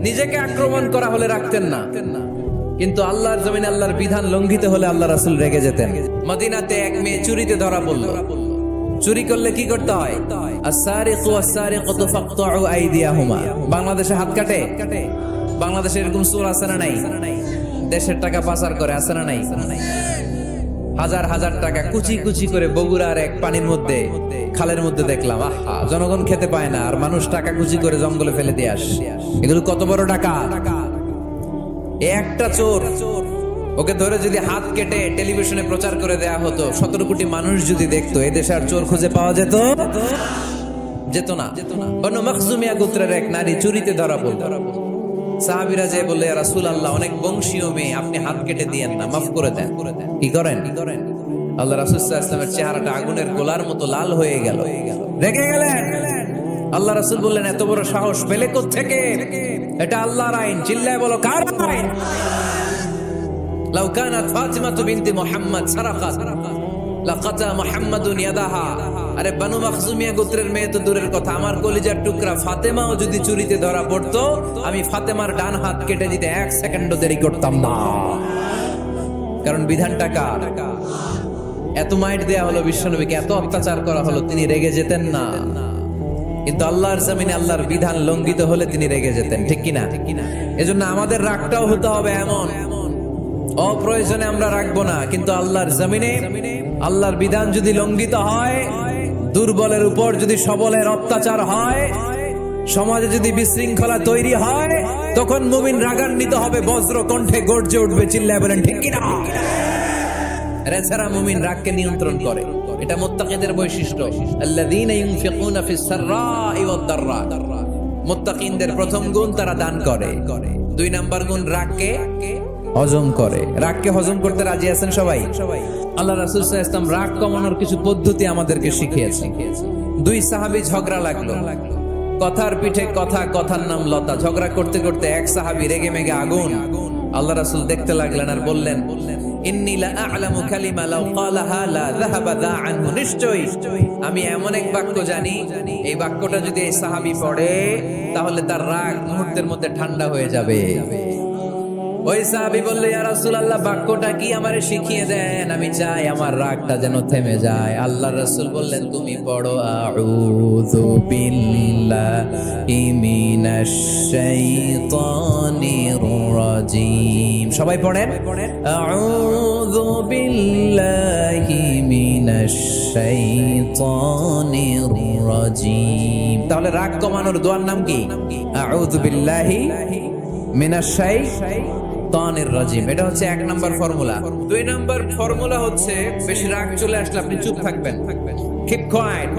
নিজেকে আক্রমণ করা হলে রাখতেন না, কিন্তু আল্লাহর জমিনে আল্লাহর বিধান লঙ্ঘিত হলে আল্লাহ রাসূল রেগে যেতেন। মদিনাতে এক মেয়ে চুরিতে ধরা পড়ল। চুরি করলে কি করতে হয়? আস-সারিকু ওয়াস-সারিকাতু ফাকতাউ আইদিয়াহুমা। বাংলাদেশে হাত কাটে? বাংলাদেশে এরকম চোর আছে না নাই? দেশের টাকা পাচার করে, আছে না নাই? হাজার হাজার টাকা কুচি কুচি করে বগুড়ার এক পানির মধ্যে, খালের মধ্যে দেখলাম। আহা, জনগণ খেতে পায় না আর মানুষ টাকা কুচি করে জঙ্গলে ফেলে দিয়ে আসে। এগুলো কত বড় টাকা! একটা চোর, ওকে ধরে যদি হাত কেটে টেলিভিশনে প্রচার করে দেয়া হতো, 17 কোটি মানুষ যদি দেখতো, এদেশে আর চোর খুঁজে পাওয়া যেত না। বনু মখজুমিয়া গোত্রের এক নারী চুরিতে ধরা পড়ল। সাহাবীরা যে বললে, ইয়া রাসূলুল্লাহ, অনেক বংশীয় মেয়ে, আপনি হাত কেটে দিয়েন না, মাফ করে দেন। কি করেন? আল্লাহ রাসূল সাল্লাল্লাহু আলাইহি ওয়াসাল্লামের চেহারাটা আগুনের গোলার মতো লাল হয়ে গেল। রেগে গেলেন। আল্লাহ রাসূল বললেন, এত বড় সাহস পেলে কোত্থেকে? এটা আল্লাহর আইন। চিল্লায় বলো, কার আইন? লাউ কানাত ফাতিমাতু বিনতি মুহাম্মদ সারাকাত লাকাতা মুহাম্মাদুন ইয়াদাহা। আরে বনু মখজুমিয়া গোত্রের মেয়ে তো দূরের কথা, আমার কলিজার টুকরা ফাতেমাও যদি চুরিতে ধরা পড়তো, আমি ফাতেমার ডান হাত কেটে দিতে 1 সেকেন্ডও দেরি করতাম না। কারণ বিধানটা কার? এত মাইট দেয়া হলো বিশ্বনবীকে, এত অত্যাচার করা হলো, তিনি রেগে যেতেন না। কিন্তু আল্লাহর জমিনে আল্লাহর বিধান লঙ্ঘিত হলে তিনি রেগে যেতেন। ঠিক কিনা? এজন্য আমাদের রাগটাও হতে হবে এমন, অপ্রয়োজনে আমরা রাখবো না। কিন্তু আল্লাহর জমিনে আল্লাহর বিধান যদি লঙ্ঘিত হয়, দুর্বলের উপর যদি সবলের অত্যাচার হয়, সমাজে যদি বিশৃঙ্খলা তৈরি হয়, তখন মুমিন রাগান্বিত হবে, বজ্র কণ্ঠে গর্জে উঠবে। চিল্লায় বলেন ঠিক কিনা? এছাড়া মুমিন রাগকে নিয়ন্ত্রণ করে। এটা মুত্তাকিদের বৈশিষ্ট্য। আল্লাযীনা ইউনফিকুনা ফিস সাররাই ওয়াদ দাররা। মুত্তাকিনদের প্রথম গুণ, তারা দান করে। 2 নাম্বার গুণ, রাগকে হজম করে। রাগকে হজম করতে রাজি আছেন সবাই? আল্লাহ রাসূল সাল্লাল্লাহু আলাইহি ওয়াসাল্লাম রাগ কমানোর কিছু পদ্ধতি আমাদেরকে শিখিয়েছেন। 2 সাহাবী ঝগড়া লাগলো, কথার পিঠে কথা, কথার নাম লতা। ঝগড়া করতে করতে এক সাহাবী রেগে মেগে আগুন। আল্লাহ রাসূল দেখতে লাগলেন আর বললেন, ইন্নী লা আ'লামু কালিমা লাউ ক্বালাহা লা যাহাবা দা আনহু। নিশ্চয়ই আমি এমন এক বাক্য জানি, এই বাক্যটা যদি এই সাহাবী পড়ে, তাহলে তার রাগ মুহূর্তের মধ্যে ঠান্ডা হয়ে যাবে। ওই সাহাবী বলল, ইয়া রাসূলুল্লাহ, বাক্যটা কি আমারে শিখিয়ে দেন, আমি চাই আমার রাগটা যেন থেমে যায়। আল্লাহর রাসূল বললেন, তুমি পড়ো, আউযু বিল্লাহি মিনাশ শাইতানির রাজীম। সবাই পড়েন, আউযু বিল্লাহি মিনাশ শাইতানির রাজীম। তাহলে রাগ কমানোর দোয়ার নাম কি? আউযু বিল্লাহি মিনাশ শাইতানির রাজীম। এটা হচ্ছে 1 নাম্বার ফর্মুলা। 2 নাম্বার ফর্মুলা হচ্ছে, বেশি রাগ চলে আসলে আপনি চুপ থাকবেন। Keep quiet,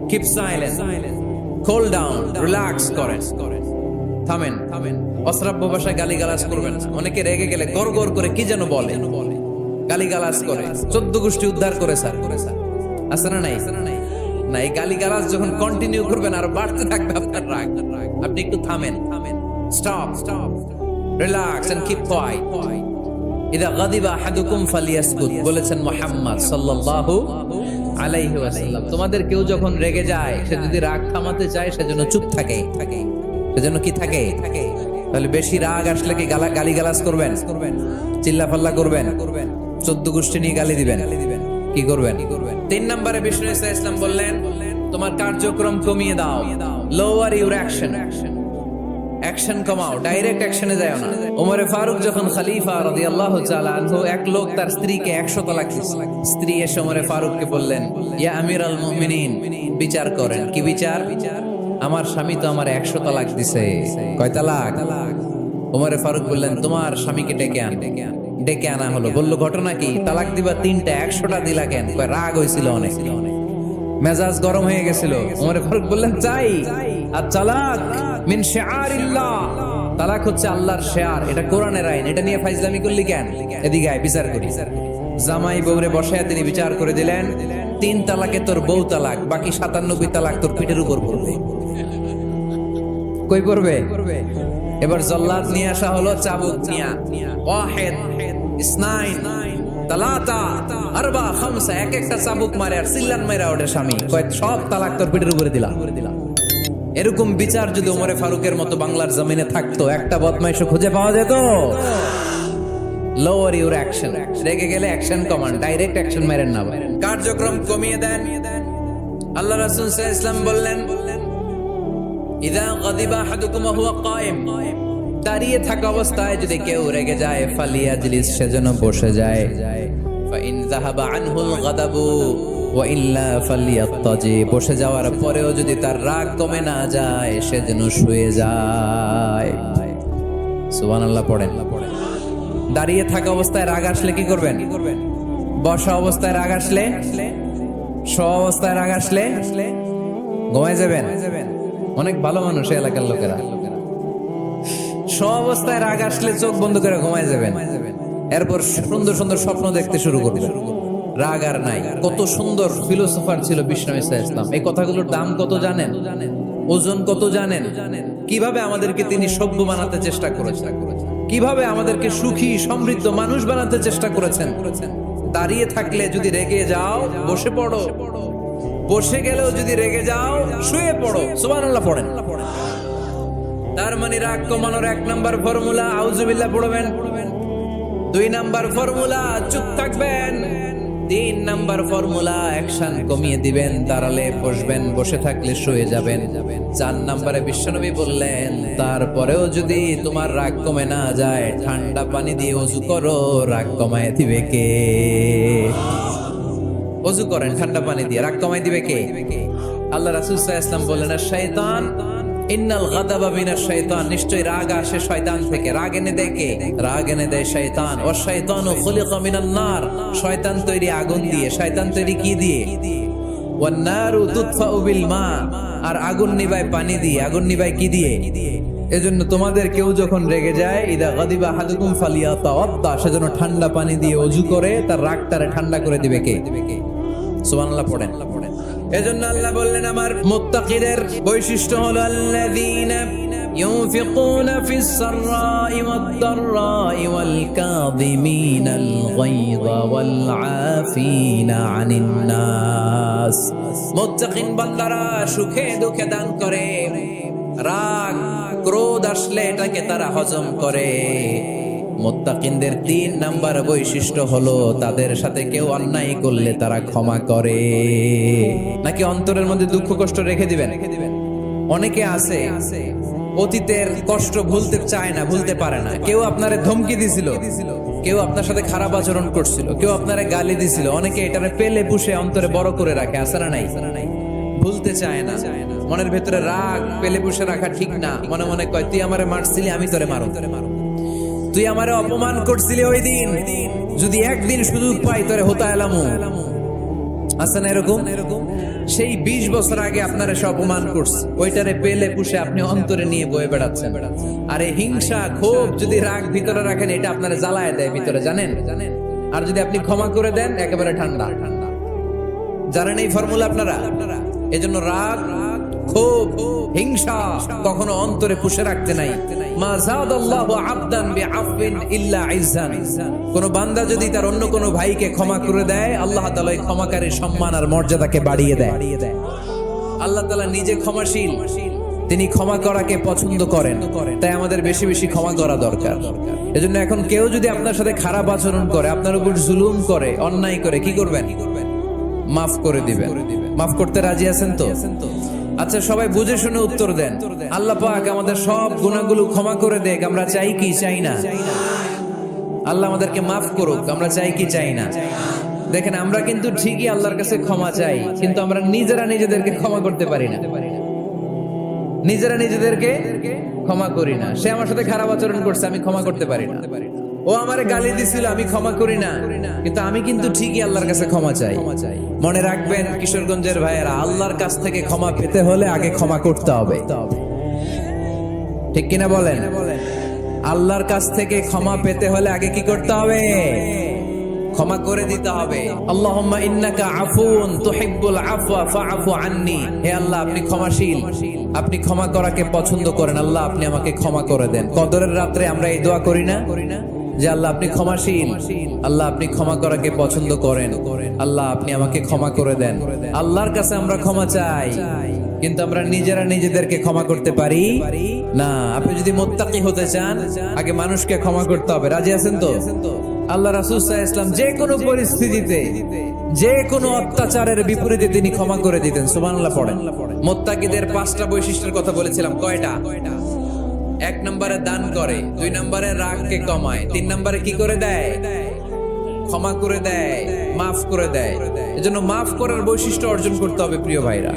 keep silent, cool down, relax করেন, থামেন। অশ্রাব্য ভাষায় গালিগালাজ করবেন না। অনেকে রেগে গেলে গড়গড় করে কি যেন বলে, গালিগালাজ করে, 14 গোষ্ঠী উদ্ধার করে স্যার। আছে না নাই? না, এই গালিগালাজ যখন কন্টিনিউ করবেন আর বাড়তে থাকবে আপনার রাগ। আপনি একটু থামেন, stop, relax and keep quiet. ইদা গাদিবা আহাদুকুম ফালিয়াসকুত, বলেছেন মুহাম্মদ সাল্লাল্লাহু আলাইহি ওয়াসাল্লাম। তোমাদের কেউ যখন রেগে যায়, সে যদি রাগ থামাতে চায়, সেজন্য চুপ থাকে। সেজন্য কি থাকে? তাহলে বেশি রাগ আসলে কি গালি গালাজ করবেন, চিল্লা পাল্লা করবেন, 14 গোষ্ঠী নিয়ে গালি দিবেন, কি করবেন? 3 নম্বরে বিষ্ণু ইসলাম বললেন তোমার কার্যক্রম কমিয়ে দাও, লোয়ার ইউর অ্যাকশন, অ্যাকশন কমাও, ডাইরেক্ট অ্যাকশনে যাও না। ওমরে ফারুক যখন খলিফা রাদিয়াল্লাহু তাআলা আনহু, এক লোক তার স্ত্রীকে 100 তালাক দিয়েছে। স্ত্রী এসে ওমরে ফারুককে বললেন, ইয়া আমিরাল মুমিনিন, বিচার করেন। কি বিচার? আমার স্বামী তো আমার 100 তালাক দিছে। কয় তালাক? ওমরে ফারুক বললেন, তোমার স্বামীকে ডেকে আন। ডেকে আনা হলো। বলল, ঘটনা কি? তালাক দিবা 3টা, 100টা দিলা কেন? কয় রাগ হয়েছিল অনেক, মেজাজ গরম হয়ে গেছিল। ওমরে ফারুক বললেন, চাই আর তালাক মিন শিআরিল্লাহ, তালাক হচ্ছে আল্লাহর শিআর, এটা কোরআনের আইন, এটা নিয়ে ফাইজলামি করলি কেন? এদিকে আয়, বিচার করি। জামাই বউরে বসায় তিনি বিচার করে দিলেন, 3 তালাকে তোর বউ তালাক, বাকি 97 তালাক তোর পিঠের উপর পড়বে। কই পড়বে? এবার জল্লাদ নিয়ে আসা হলো, চাবুক নিয়া, ওয়াহিদ, ইসনাইন, তালাতা, আরবা, খামসা, এক একটা চাবুক মারে আর সিল্লান মাইরা ওঠে স্বামী। কয় সব তালাক তোর পিঠের উপরে দিলাম। এরকম বিচার যদি ওমরে ফারুকের মতো বাংলার জমিনে থাকতো, একটা বদমাইশও খুঁজে পাওয়া যেত? লোয়ার ইউর অ্যাকশন, রেগে গেলে অ্যাকশন কমান, ডাইরেক্ট অ্যাকশন মেরেন না, কার্যক্রম কমিয়ে দেন। আল্লাহ রাসূল সাল্লাল্লাহু আলাইহি ওয়াসাল্লাম বললেন, ইযা গাদিবা আহাদুকুম ওয়া হুয়া কায়েম, দাঁড়িয়ে থাকা অবস্থায় যদি কেউ রেগে যায়, ফালিয়াজলিস, সেজন্য বসে যায়। ফা ইন যাহাবা আনহুল গাদাবু ওয়া ইল্লা ফালিয়াত্তাজি, বসে যাওয়ার পরেও যদি তার রাগ কমে না যায়, সেজন্য শুয়ে যায়। সুবহানাল্লাহ পড়েন। দাঁড়িয়ে থাকা অবস্থায় রাগ আসলে কি করবেন? বসা অবস্থায় রাগ আসলে, শোয়া অবস্থায় রাগ আসলে ঘুমায় যাবেন। অনেক ভালো মানুষ এলাকার লোকেরা, শোয়া অবস্থায় রাগ আসলে চোখ বন্ধ করে ঘুমায় যাবেন। এরপর সুন্দর সুন্দর স্বপ্ন দেখতে শুরু করবেন। রাগ আর নাই। কত সুন্দর ফিলোসোফার ছিল বিষ্ণু ইসলাম। এই কথাগুলোর দাম কত জানেন? ওজন কত জানেন? কিভাবে আমাদেরকে তিনি সভ্য বানাতে চেষ্টা করেছেন, কিভাবে আমাদেরকে সুখী সমৃদ্ধ মানুষ বানাতে চেষ্টা করেছেন। দাঁড়িয়ে থাকলে যদি রেগে যাও, বসে পড়ো। বসে গেলেও যদি রেগে যাও, শুয়ে পড়ো। সুবহানাল্লাহ পড়েন। তার মানে রাগ কমানোর 1 নাম্বার ফর্মুলা আউযুবিল্লাহ পড়বেন, 2 নাম্বার ফর্মুলা চুপ থাকবেন, 3 নাম্বার ফর্মুলা অ্যাকশন কমিয়ে দিবেন, দাঁড়ালে বসবেন, বসে থাকলে শুয়ে যাবেন। 4 নাম্বারে বিশ্বনবী বললেন, তারপরেও যদি তোমার রাগ কমে না যায়, ঠান্ডা পানি দিয়ে ওযু করো, রাগ কমায় দিবে কে? ওযু করেন ঠান্ডা পানি দিয়ে, রাগ কমায় দিবে কে? আল্লাহ রাসূল সাল্লাল্লাহু আলাইহি ওয়াসাল্লাম বলেন, শয়তান, ইন্নাল গাদাবা মিনাশ শাইতান, নিশ্চয় রাগ আসে শয়তান থেকে। রাগ এনে দেয় কে? রাগ এনে দেয় শয়তান। ওয়া শাইতানু খুলিকা মিনান নার, শয়তান তৈরি আগুন দিয়ে। শয়তান তৈরি কি দিয়ে? ওয়ান নারু তুতফাউ বিল মা, আর আগুন নিভায় পানি দিয়ে। আগুন নিভায় কি দিয়ে? এজন্য তোমাদের কেউ যখন রেগে যায়, ইদা গাদিবা আহাদুকুম ফালিয়াতাওয়াদ্দা, সেজন্য ঠান্ডা পানি দিয়ে ওযু করে তার রাগটারে ঠান্ডা করে দিবে কে? সুবহানাল্লাহ পড়েন। এজন্য আল্লাহ বললেন, আমার মুত্তাকিদের বৈশিষ্ট্য হলো আল্লাযীনা ইউনফিকুনা ফিস সাররাই ওয়াদ দাররাই ওয়াল কাযিমিনাল গায়যা ওয়াল আফিনা আনিন নাস। মুত্তাকিন বান্দারা সুখে দুঃখে দান করে, রাগ ক্রোধ আসলে এটাকে তারা হজম করে। মুত্তাকিনদের 3 নাম্বার বৈশিষ্ট্য হলো, তাদের সাথে কেউ অন্যায় করলে তারা ক্ষমা করে। নাকি অন্তরের মধ্যে দুঃখ কষ্ট রেখে দিবেন? অনেকে আছে অতীতের কষ্ট ভুলতে চায় না, ভুলতে পারে না। কেউ আপনারে ধমকি দিছিল, কেউ আপনার সাথে খারাপ আচরণ করছিল, কেউ আপনারে গালি দিছিল, অনেকে এটারে পেলে পুষে অন্তরে বড় করে রাখে। আছে না নাই? ভুলতে চায় না। মনের ভেতরে রাগ পেলে পুষে রাখা ঠিক না। মনে মনে কয়, তুই আমারে মারছিলি, আমি তোরে মারো। তুই আমারে অপমান করছিলি ওই দিন, যদি একদিন সুযোগ পাই তোরে হতা এলামু। আছে না এরকম? সেই 20 বছর আগে আপনারা সব অপমান করছে, ওইটারে পেলে পুষে আপনি অন্তরে নিয়ে বয়ে বেড়াচ্ছেন। আর এই হিংসা ক্ষোভ যদি রাগ ভিতরে রাখেন, এটা আপনারা জ্বালায় দেয় ভিতরে, জানেন? আর যদি আপনি ক্ষমা করে দেন, একেবারে ঠান্ডা। জানেন এই ফর্মুলা আপনারা? এজন্য রাগ, ক্ষোভ, হিংসা কখনো অন্তরে পুষে রাখতে নাই। মা যাদাল্লাহু আবদান বিআফবিন ইল্লা ইজ্জান। কোন বান্দা যদি তার অন্য কোন ভাইকে ক্ষমা করে দেয়, আল্লাহ তাআলা এই ক্ষমাকারীর সম্মান আর মর্যাদাকে বাড়িয়ে দেয়। আল্লাহ তাআলা নিজে ক্ষমাশীল, তিনি ক্ষমা করাকে পছন্দ করেন, তাই আমাদের বেশি বেশি ক্ষমা করা দরকার। এজন্য এখন কেউ যদি আপনার সাথে খারাপ আচরণ করে, আপনার উপর জুলুম করে, অন্যায় করে, কি করবেন? মাফ করে দিবেন। মাফ করতে রাজি আছেন তো? আচ্ছা, সবাই বুঝে শুনে উত্তর দেন। আল্লাহ পাক আমাদের সব গুনাহগুলো ক্ষমা করে দেখ, আমরা চাই কি চাই না? আল্লাহ আমাদেরকে মাফ করুক, আমরা চাই কি চাই না? দেখেন, আমরা কিন্তু ঠিকই আল্লাহর কাছে ক্ষমা চাই, কিন্তু আমরা নিজেরা নিজেদেরকে ক্ষমা করতে পারি না। নিজেরা নিজেদেরকে ক্ষমা করি না। সে আমার সাথে খারাপ আচরণ করছে, আমি ক্ষমা করতে পারি না। ও আমারে গালি দিছিল, আমি ক্ষমা করি না, কিন্তু আমি কিন্তু ঠিকই আল্লাহর কাছে ক্ষমা চাই। মনে রাখবেন কিশোরগঞ্জের ভাইয়েরা, আল্লাহর কাছ থেকে ক্ষমা পেতে হলে আগে ক্ষমা করতে হবে। ঠিক কিনা বলেন? আল্লাহর কাছ থেকে ক্ষমা পেতে হলে আগে কি করতে হবে? ক্ষমা করে দিতে হবে। আল্লাহুম্মা ইন্নাকা আফুন তুহিব্বুল আফওয়া ফাআফু আন্নি। হে আল্লাহ, আপনি ক্ষমাশীল, আপনি ক্ষমা করাকে পছন্দ করেন। আল্লাহ, আপনি আমাকে ক্ষমা করে দেন। কদরের রাত্রে আমরা এই দোয়া করি না যে আল্লাহ আপনি ক্ষমাশীল, আল্লাহ আপনি ক্ষমা করাকে পছন্দ করেন, আল্লাহ আপনি আমাকে ক্ষমা করে দেন। আল্লাহর কাছে আমরা ক্ষমা চাই, কিন্তু আমরা নিজেরা নিজেদেরকে ক্ষমা করতে পারি না। আপনি যদি মুত্তাকি হতে চান, আগে মানুষকে ক্ষমা করতে হবে। রাজি আছেন তো? আল্লাহ রাসূল সাল্লাল্লাহু আলাইহি ওয়াসাল্লাম যে কোনো পরিস্থিতিতে, যে কোনো অত্যাচারের বিপরীতে তিনি ক্ষমা করে দিতেন। সুবহানাল্লাহ পড়েন। মুত্তাকিদের 5টা বৈশিষ্ট্যের কথা বলেছিলাম। কয়টা? 1 নম্বরে দান করে, 2 নম্বরে রাগকে কমায়, 3 নম্বরে কি করে দেয়? ক্ষমা করে দেয়, মাফ করে দেয়। এজন্য মাফ করার বৈশিষ্ট্য অর্জন করতে হবে। প্রিয় ভাইরা,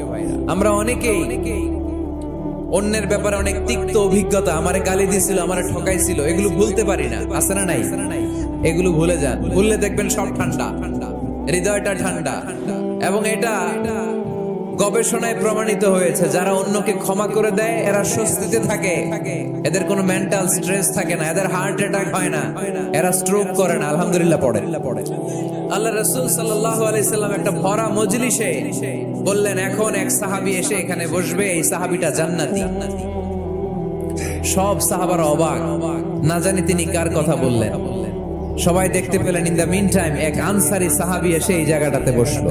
আমরা অনেকেই অন্যের ব্যাপারে অনেক তিক্ত অভিজ্ঞতা, আমারে গালি দিয়েছিল, আমারে ঠকাইছিল, এগুলো ভুলতে পারি না। আছে না নাই? এগুলো ভুলে যান। ভুললে দেখবেন সব ঠান্ডা, হৃদয়টা ঠান্ডা। এবং এটা গবেষণায় প্রমাণিত হয়েছে, যারা অন্যকে ক্ষমা করে দেয় এরা স্বস্তিতে থাকে, এদের কোনো মেন্টাল স্ট্রেস থাকে না, এদের হার্ট অ্যাটাক হয় না, এরা স্ট্রোক করে না। আলহামদুলিল্লাহ পড়ে। আল্লাহ রাসূল সাল্লাল্লাহু আলাইহি সাল্লাম একটা ভরা মজলিসে বললেন, এখন এক সাহাবী এসে এখানে বসবে, এই সাহাবীটা জান্নাতি। সব সাহাবারা অবাক, না জানি তিনি কার কথা বললেন। সবাই দেখতে পেলেন, ইন দ্য মিন টাইম এক আনসারী সাহাবী এসে এই জায়গাটাতে বসলো।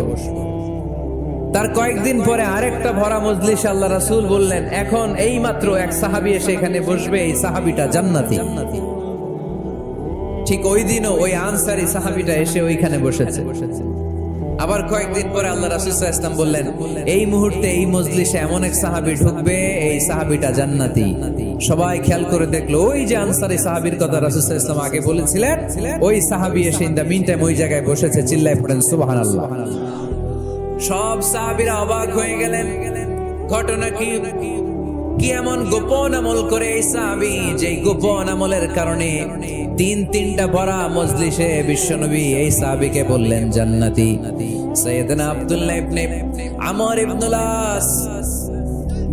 তার কয়েকদিন পরে আরেকটা ভরা মজলিসে আল্লাহ রাসূল বললেন, এখন এই মাত্র এক সাহাবী এসে এখানে বসবে, এই সাহাবীটা জান্নাতি। ঠিক ওই দিনও ওই আনসারী সাহাবীটা এসে ওইখানে বসেছে। আবার কয়েকদিন পরে আল্লাহ রাসূল সাল্লাল্লাহু আলাইহি ওয়াসাল্লাম বললেন, এই মুহূর্তে এই মজলিসে এমন এক সাহাবী ঢুকবে, এই সাহাবীটা জান্নাতি। সবাই খেয়াল করে দেখলো, ওই যে আনসারী সাহাবীর কথা রাসূল সাল্লাল্লাহু আলাইহি ওয়াসাল্লাম আগে বলেছিলেন, ওই সাহাবী এসে ইন দ্য মিন টাইম ওই জায়গায় বসেছে। চিল্লায় পড়েন সুবহানাল্লাহ। সব সাহাবীরা অবাক হয়ে গেলেন। ঘটনা কি? কি এমন গোপন আমল করে এই সাহাবী, যে গোপন আমলের কারণে 3টা ভরা মজলিসে বিশ্বনবী এই সাহাবীকে বললেন জান্নাতি। সাইয়েদনা আব্দুল্লাহ ইবনে আমর ইবনুল আস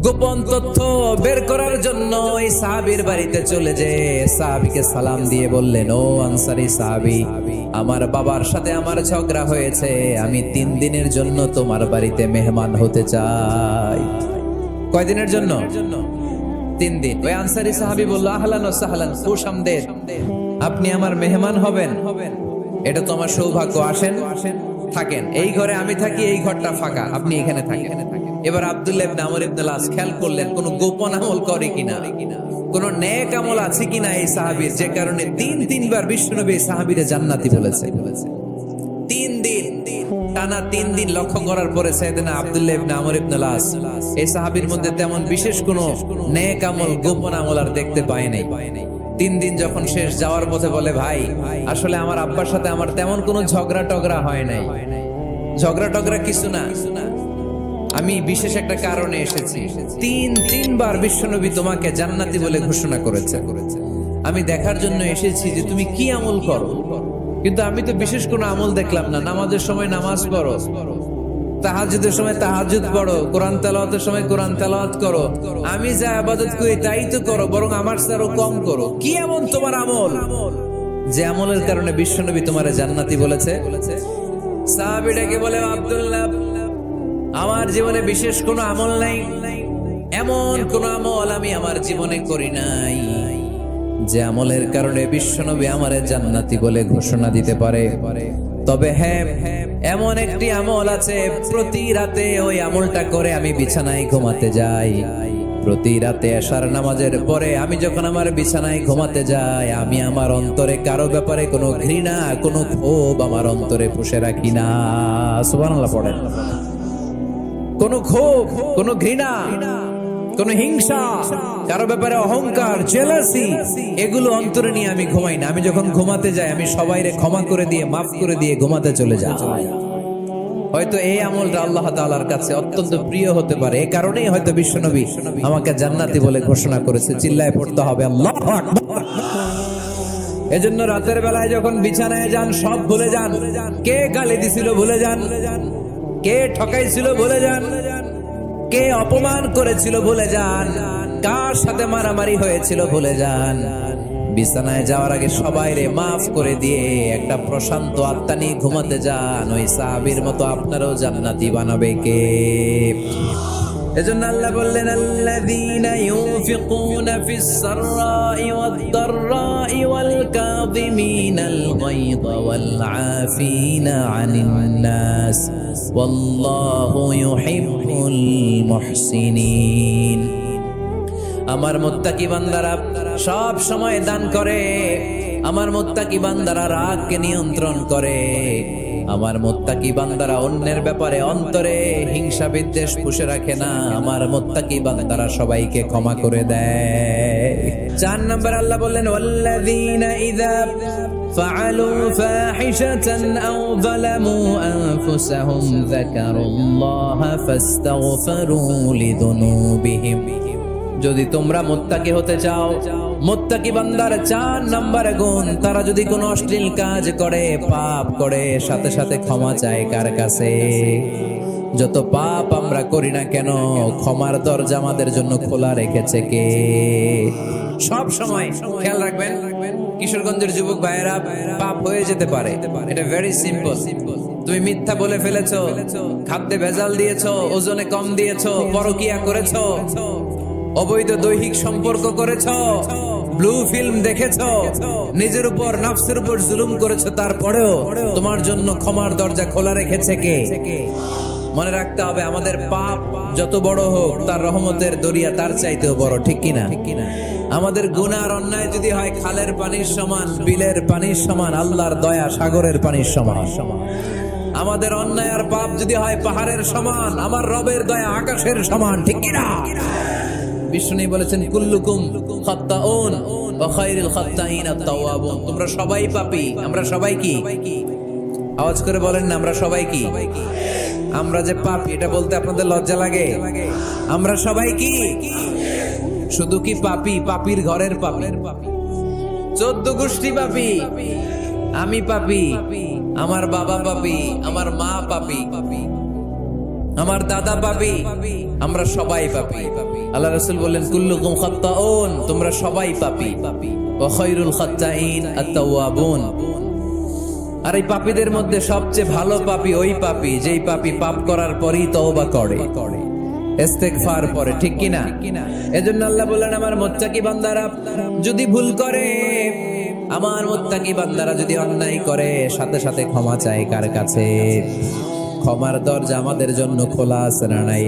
গোপন তথ্য বের করার জন্য এই সাহাবীর বাড়িতে চলে যেয়ে সাহাবীকে সালাম দিয়ে বললেন, ও আনসারী সাহাবী, আমার বাবার সাথে আমার ঝগড়া হয়েছে, আমি 3 দিনের জন্য তোমার বাড়িতে মেহমান হতে চাই। কয়দিনের জন্য? 3 দিন। ওই আনসারী সাহাবী বলল, আহলান ওয়া সাহলান, খুশামদেদ, আপনি আমার মেহমান হবেন, এটা তো আমার সৌভাগ্য। আসেন, থাকেন, এই ঘরে আমি থাকি, এই ঘরটা ফাঁকা, আপনি এখানে থাকেন। এবার আব্দুল্লাহ ইবনে আমর ইবনুল আস খেয়াল করলেন, কোন গোপন আমল করে কিনা, কোন নেক আমল আছে কিনা এই সাহাবীর, যে কারণে 3বার বিশ্বনবী এই সাহাবীরে জান্নাতি বলেছে। 3 দিন টানা 3 দিন লক্ষ্য করার পরে সাইয়েদনা আব্দুল্লাহ ইবনে আমর ইবনুল আস এই সাহাবীর মধ্যে তেমন বিশেষ কোনো নেক আমল, গোপন আমল আর দেখতে পায় নাই। 3 দিন যখন শেষ, যাওয়ার পথে বলে, ভাই আসলে আমার আব্বার সাথে আমার তেমন কোনো ঝগড়া টগড়া হয় নাই, ঝগড়া টগড়া কিছু না, আমি বিশেষ একটা কারণে এসেছি। 3বার বিশ্বনবী তোমাকে জান্নাতি বলে ঘোষণা করেছে, আমি দেখার জন্য এসেছি যে তুমি কি আমল করো, কিন্তু আমি তো বিশেষ কোনো আমল দেখলাম না। নামাজের সময় নামাজ পড়ো, তাহাজ্জুদের সময় তাহাজ্জুদ পড়ো, কোরআন তেলাওয়াতের সময় কোরআন তেলাওয়াত করো, আমি যা ইবাদত করি তাই তো করো, বরং আমার চেয়ে আরো কম করো। কি এমন তোমার আমল যে আমলের কারণে বিশ্বনবী তোমারে জান্নাতি বলেছে? সাহাবীটাকে বলে, আব্দুল্লাহ, আমার জীবনে বিশেষ কোনো আমল নাই, এমন কোন আমল আমি আমার জীবনে করি নাই যে আমলের কারণে বিশ্বনবী আমারে জান্নাতি বলে ঘোষণা দিতে পারে। তবে হ্যাঁ, এমন একটি আমল আছে, প্রতি রাতে ওই আমলটা করে আমি বিছানায় ঘুমাতে যাই, প্রতি রাতে এশার নামাজের পরে আমি যখন আমার বিছানায় ঘুমাতে যাই, আমি আমার অন্তরে কারো ব্যাপারে কোনো ঘৃণা, কোনো ক্ষোভ আমার অন্তরে পুষে রাখি না। সুবহানাল্লাহ পড়েন। কোনো ক্ষোভ, কোনো ঘৃণা, কোনো হিংসা, কারো ব্যাপারে অহংকার, জেলাসি, এগুলো অন্তরে নিয়ে আমি ঘুমাই না। আমি যখন ঘুমাতে যাই, আমি সবাইরে ক্ষমা করে দিয়ে, মাফ করে দিয়ে ঘুমাতে চলে যাই। হয়তো এই আমলটা আল্লাহ তাআলার কাছে অত্যন্ত প্রিয় হতে পারে। এই কারণেই হয়তো বিশ্বনবী আমাকে জান্নাতি বলে ঘোষণা করেছে। চিল্লায় পড়তে হবে আল্লাহু আকবার। এজন্য রাতের বেলায় যখন বিছানায় যান, সব ভুলে যান। কে গালি দিছিল ভুলে যান, কে ঠকাইছিল ভুলে যান, কে অপমান করেছিল ভুলে যান, কার সাথে মারামারি হয়েছিল ভুলে যান। বিছানায় যাওয়ার আগে সবাইরে মাফ করে দিয়ে একটা প্রশান্ত আত্মা নিয়ে ঘুমাতে যান। ওই সাহাবীর মতো আপনারাও জান্নাতি বানাবে কে? এজন্য আল্লাহ বললেন, আল্লাযীনা ইউনফিকুনা ফিস সাররাই ওয়াদ দাররাই ওয়াল কাযিমিনাল গায়যা ওয়াল আফিনা আনিন নাস ওয়াল্লাহু ইউহিব্বুল মুহসিনিন। আমার মুত্তাকি বান্দারা সব সময় দান করে, আমার মুত্তাকি বান্দারা রাগকে নিয়ন্ত্রণ করে, আমার মুত্তাকি বান্দারা অন্যের ব্যাপারে অন্তরে হিংসা বিদ্বেষ পুষে রাখে না, আমার মুত্তাকি বান্দারা সবাইকে ক্ষমা করে দেয়। 4 নম্বর আল্লাহ বললেন, ওয়াল্লাযীনা ইযা ফাআলু ফাহিশাতান আও যালামু আনফুসাহুম যাকারুল্লাহা ফাস্তাগফিরু লিযুনুবিহিম। যদি তোমরা মুত্তাকি হতে চাও, মুত্তাকি বান্দার 4 নম্বর গুণ, তারা যদি কোনো অশ্লীল কাজ করে, পাপ করে, সাথে সাথে ক্ষমা চায় কার কাছে? যত পাপ আমরা করি না কেন, ক্ষমার দরজা আমাদের জন্য খোলা রেখেছে কে? সব সময় খেয়াল রাখবেন, কিশোরগঞ্জের যুবক ভাইয়েরা, পাপ হয়ে যেতে পারে, এটা ভেরি সিম্পল। তুমি মিথ্যা বলে ফেলেছো, খাদ্যে ভেজাল দিয়েছো, ওজনে কম দিয়েছো, পরকিয়া করেছো, অবৈধ দৈহিক সম্পর্ক করেছো, ব্লু ফিল্ম দেখেছো, নিজের উপর নফসের উপর জুলুম করেছো, তারপরেও তোমার জন্য ক্ষমার দরজা খোলা রেখেছে কে? মনে রাখতে হবে, আমাদের পাপ যত বড় হোক, তার রহমতের দরিয়া তার চাইতেও বড়, ঠিক কিনা? আমাদের গুনাহ আর অন্যায় যদি হয় খালের পানির সমান, বিলের পানির সমান, আল্লাহর দয়া সাগরের পানির সমান। আমাদের অন্যায় আর পাপ যদি হয় পাহাড়ের সমান, আমার রবের দয়া আকাশের সমান, ঠিক কিনা? বিষ্ণু বলেছেন, কুল্লুকুম খাত্তাউন ওয়া খায়রুল খাত্তাইন আত-তাওয়াবুন। তোমরা সবাই পাপী। আমরা সবাই কি? আওয়াজ করে বলেন না, আমরা সবাই কি? আমরা যে পাপী, এটা বলতে আপনাদের লজ্জা লাগে? আমরা সবাই কি? শুধু কি পাপী? পাপীর ঘরের পাপী, 14 গোষ্ঠী পাপী। আমি পাপী, আমার বাবা পাপী, আমার মা পাপী, আমার দাদা পাপী, আমরা সবাই পাপী। আল্লাহ রাসূল বললেন, কুল্লুকুম খাত্তাউন, তোমরা সবাই পাপী, ওয়া খায়রুল খাত্তাইন আত-তাওয়াবুন। আর এই পাপীদের মধ্যে সবচেয়ে ভালো পাপী ওই পাপী যেই পাপী পাপ করার পরই তওবা করে, ইস্তেগফার পড়ে, ঠিক কিনা? এজন্য আল্লাহ বললেন, আমার মুত্তাকি বান্দারা যদি ভুল করে, আমার মুত্তাকি বান্দারা যদি অন্যায় করে, সাথে সাথে ক্ষমা চায় কার কাছে? ক্ষমার দরজা আমাদের জন্য খোলা আছে না নাই?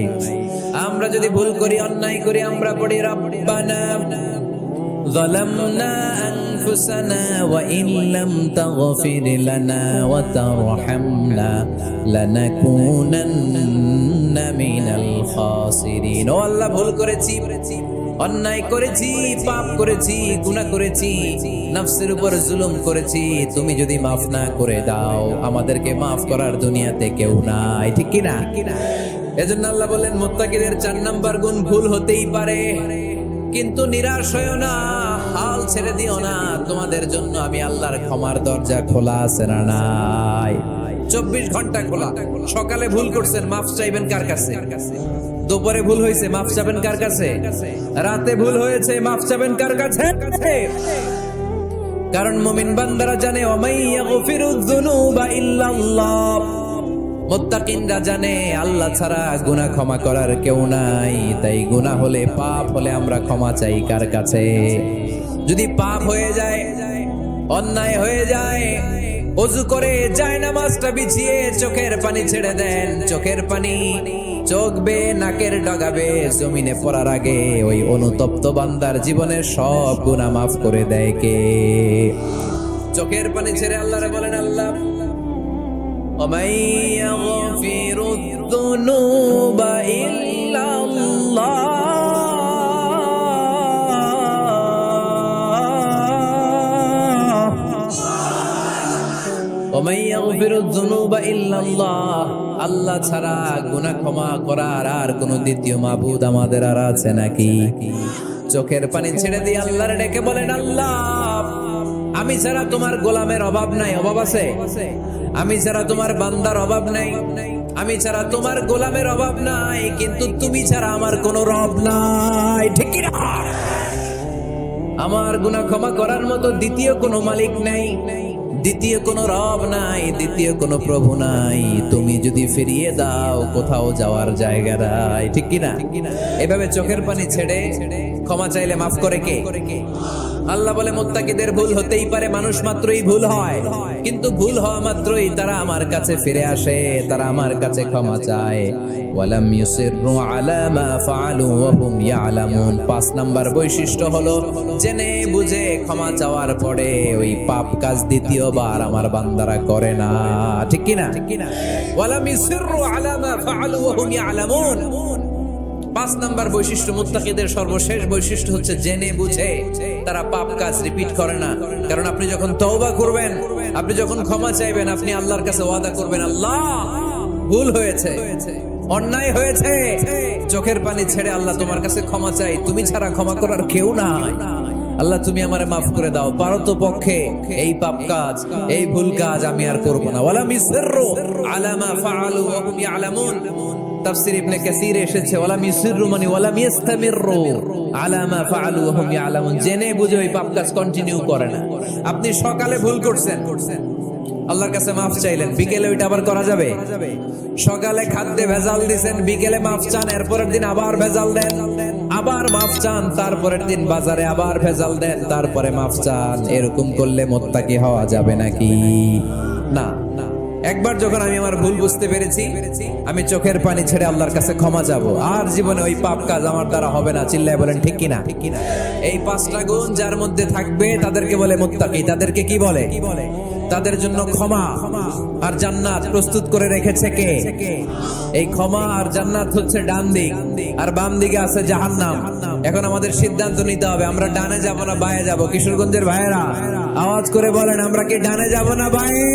আমরা যদি ভুল করি, অন্যায় করি, আমরা পড়ি, রব্বানা যালামনা আনফুসানা ওয়া ইন লাম তাগফির লানা ওয়া তারহামনা লানাকুনান্না মিনাল খাসিরিন। ও আল্লাহ, ভুল করেছি, অন্যায় করেছি, পাপ করেছি, গুনাহ করেছি, নফসের উপর জুলুম করেছি, তুমি যদি মাফ না করে দাও, আমাদেরকে মাফ করার দুনিয়াতে কেউ নাই, ঠিক কিনা? এজন্য আল্লাহ বলেন, মুত্তাকিদের 4 নাম্বার গুণ, ভুল হতেই পারে কিন্তু নিরাশ হয়ো না, হাল ছেড়ে দিও না, তোমাদের জন্য আমি আল্লাহর ক্ষমার দরজা খোলা আছে না নাই? 24 ঘন্টা খোলা। সকালে ভুল করছেন, মাফ চাইবেন কার কাছে? দুপুরে ভুল হয়েছে, মাফ চাবেন কার কাছে? রাতে ভুল হয়েছে, মাফ চাবেন কার কাছে? কারণ মুমিন বান্দারা জানে, ওয়ামাই ইয়াগফিরুয যুনুবা ইল্লাল্লাহ। মুত্তাকিনরা জানে, আল্লাহ ছাড়া গুনাহ ক্ষমা করার কেউ নাই। তাই গুনাহ হলে, পাপ হলে আমরা ক্ষমা চাই কার কাছে? যদি পাপ হয়ে যায়, অন্যায় হয়ে যায়, ওযু করে জায়নামাজটা বিছিয়ে চোখের পানি ছেড়ে দেন, চোখের পানি চোখ বে নাকের ডগাবে জমিনে পড়ার আগে ওই অনুতপ্ত বান্দার জীবনের সব গুনাহ মাফ করে দেয় কে? চোখের পানি ছেড়ে আল্লাহরে বলেন, আল্লাহ ওমাই ইয়াগফিরুদ যুনুবা ইল্লাল্লাহ ওমাই ইয়াগফিরুদ যুনুবা ইল্লাল্লাহ। আল্লাহ ছাড়া গুনাহ ক্ষমা করার আর কোন দ্বিতীয় মাবুদ আমাদের আর আছে নাকি? চোখের পানি ছেড়ে দিয়ে আল্লাহর ডেকে বলেন, আল্লাহ আমি ছাড়া তোমার গোলামের অভাব নাই, অভাব আছে? আমি ছাড়া তোমার বান্দার অভাব নাই, আমি ছাড়া তোমার গোলামের অভাব নাই, কিন্তু তুমি ছাড়া আমার কোনো রব নাই, ঠিক কি না? আমার গুনাহ ক্ষমা করার মতো দ্বিতীয় কোনো মালিক নাই, দ্বিতীয় কোনো রব নাই, দ্বিতীয় কোনো প্রভু নাই। তুমি যদি ফিরিয়ে দাও কোথাও যাওয়ার জায়গা নাই, ঠিক কি না? এভাবে চোখের পানি ছেড়ে ক্ষমা চাইলে মাফ করে কে? আল্লাহ বলে মুত্তাকিদের ভুল হতেই পারে, মানুষ মাত্রই ভুল হয়, কিন্তু ভুল হওয়া মাত্রই তারা আমার কাছে ফিরে আসে, তারা আমার কাছে ক্ষমা চায়। ওয়ালাম ইউসিররু আলা মা ফাআলু ওয়া হুম ইয়ালামুন। ৫ নাম্বার বৈশিষ্ট্য হলো জেনে বুঝে ক্ষমা চাওয়ার পরে ওই পাপ কাজ দ্বিতীয়বার আমার বান্দারা করে না, ঠিক কি না? ওয়ালাম ইউসিররু আলা মা ফাআলু ওয়া হুম ইয়ালামুন। ৫ নাম্বার বৈশিষ্ট্য, মুত্তাকিদের সর্বশেষ বৈশিষ্ট্য হচ্ছে জেনে বুঝে তারা পাপ কাজ রিপিট করে না। কারণ আপনি যখন তওবা করবেন, আপনি যখন ক্ষমা চাইবেন, আপনি আল্লাহর কাছে ওয়াদা করবেন, আল্লাহ ভুল হয়েছে, অন্যায় হয়েছে, চোখের পানি ছেড়ে আল্লাহ তোমার কাছে ক্ষমা চাই, তুমি ছাড়া ক্ষমা করার কেউ নাই, আল্লাহ তুমি আমারে মাফ করে দাও, পারতো পক্ষে এই পাপ কাজ, এই ভুল কাজ আমি আর করব না। ওয়ালা মিসরু আলা মা ফাআলু ওয়া হুম ইয়ালামুন। তাফসীর ইবনে কাসীর এসেছে ওয়ালা মিসরু মানে ওয়ালা ইস্তামিরু আলা মা ফাআলু ওয়া হুম ইয়ালামুন, জেনে বুঝে ওই পাপ কাজ কন্টিনিউ করে না। আপনি সকালে ভুল করছেন, আল্লাহর কাছে মাফ চাইলেন, বিকেলে ওইটা আবার করা যাবে? সকালে খাদ্যে ভেজাল দিবেন, বিকেলে মাফ চান, এরপরের দিন আবার ভেজাল দেন, আবার মাফ চান, তারপরের দিন বাজারে আবার ভেজাল দেন, তারপরে মাফ চান। এরকম করলে মুত্তাকি হওয়া যাবে নাকি? না। একবার যখন আমি আমার ভুল বুঝতে পেরেছি, আমি চোখের পানি ছেড়ে আল্লাহর কাছে ক্ষমা চাবো, আর জীবনে ওই পাপ কাজ আমার দ্বারা হবে না। চিল্লায় বলেন ঠিক কিনা? এই 5টা গুণ যার মধ্যে থাকবে তাদেরকে বলে মুত্তাকি। তাদেরকে কি বলে? তাদের জন্য ক্ষমা আর জান্নাত প্রস্তুত করে রেখেছে কে? এই ক্ষমা আর জান্নাত হচ্ছে ডান দিক, আর বাম দিকে আছে জাহান্নাম। এখন আমাদের সিদ্ধান্ত নিতে হবে, আমরা ডানে যাব না বায়ে যাব। কিশোরগঞ্জের ভাইয়েরা আওয়াজ করে বলেন, আমরা কি ডানে যাব না বায়ে?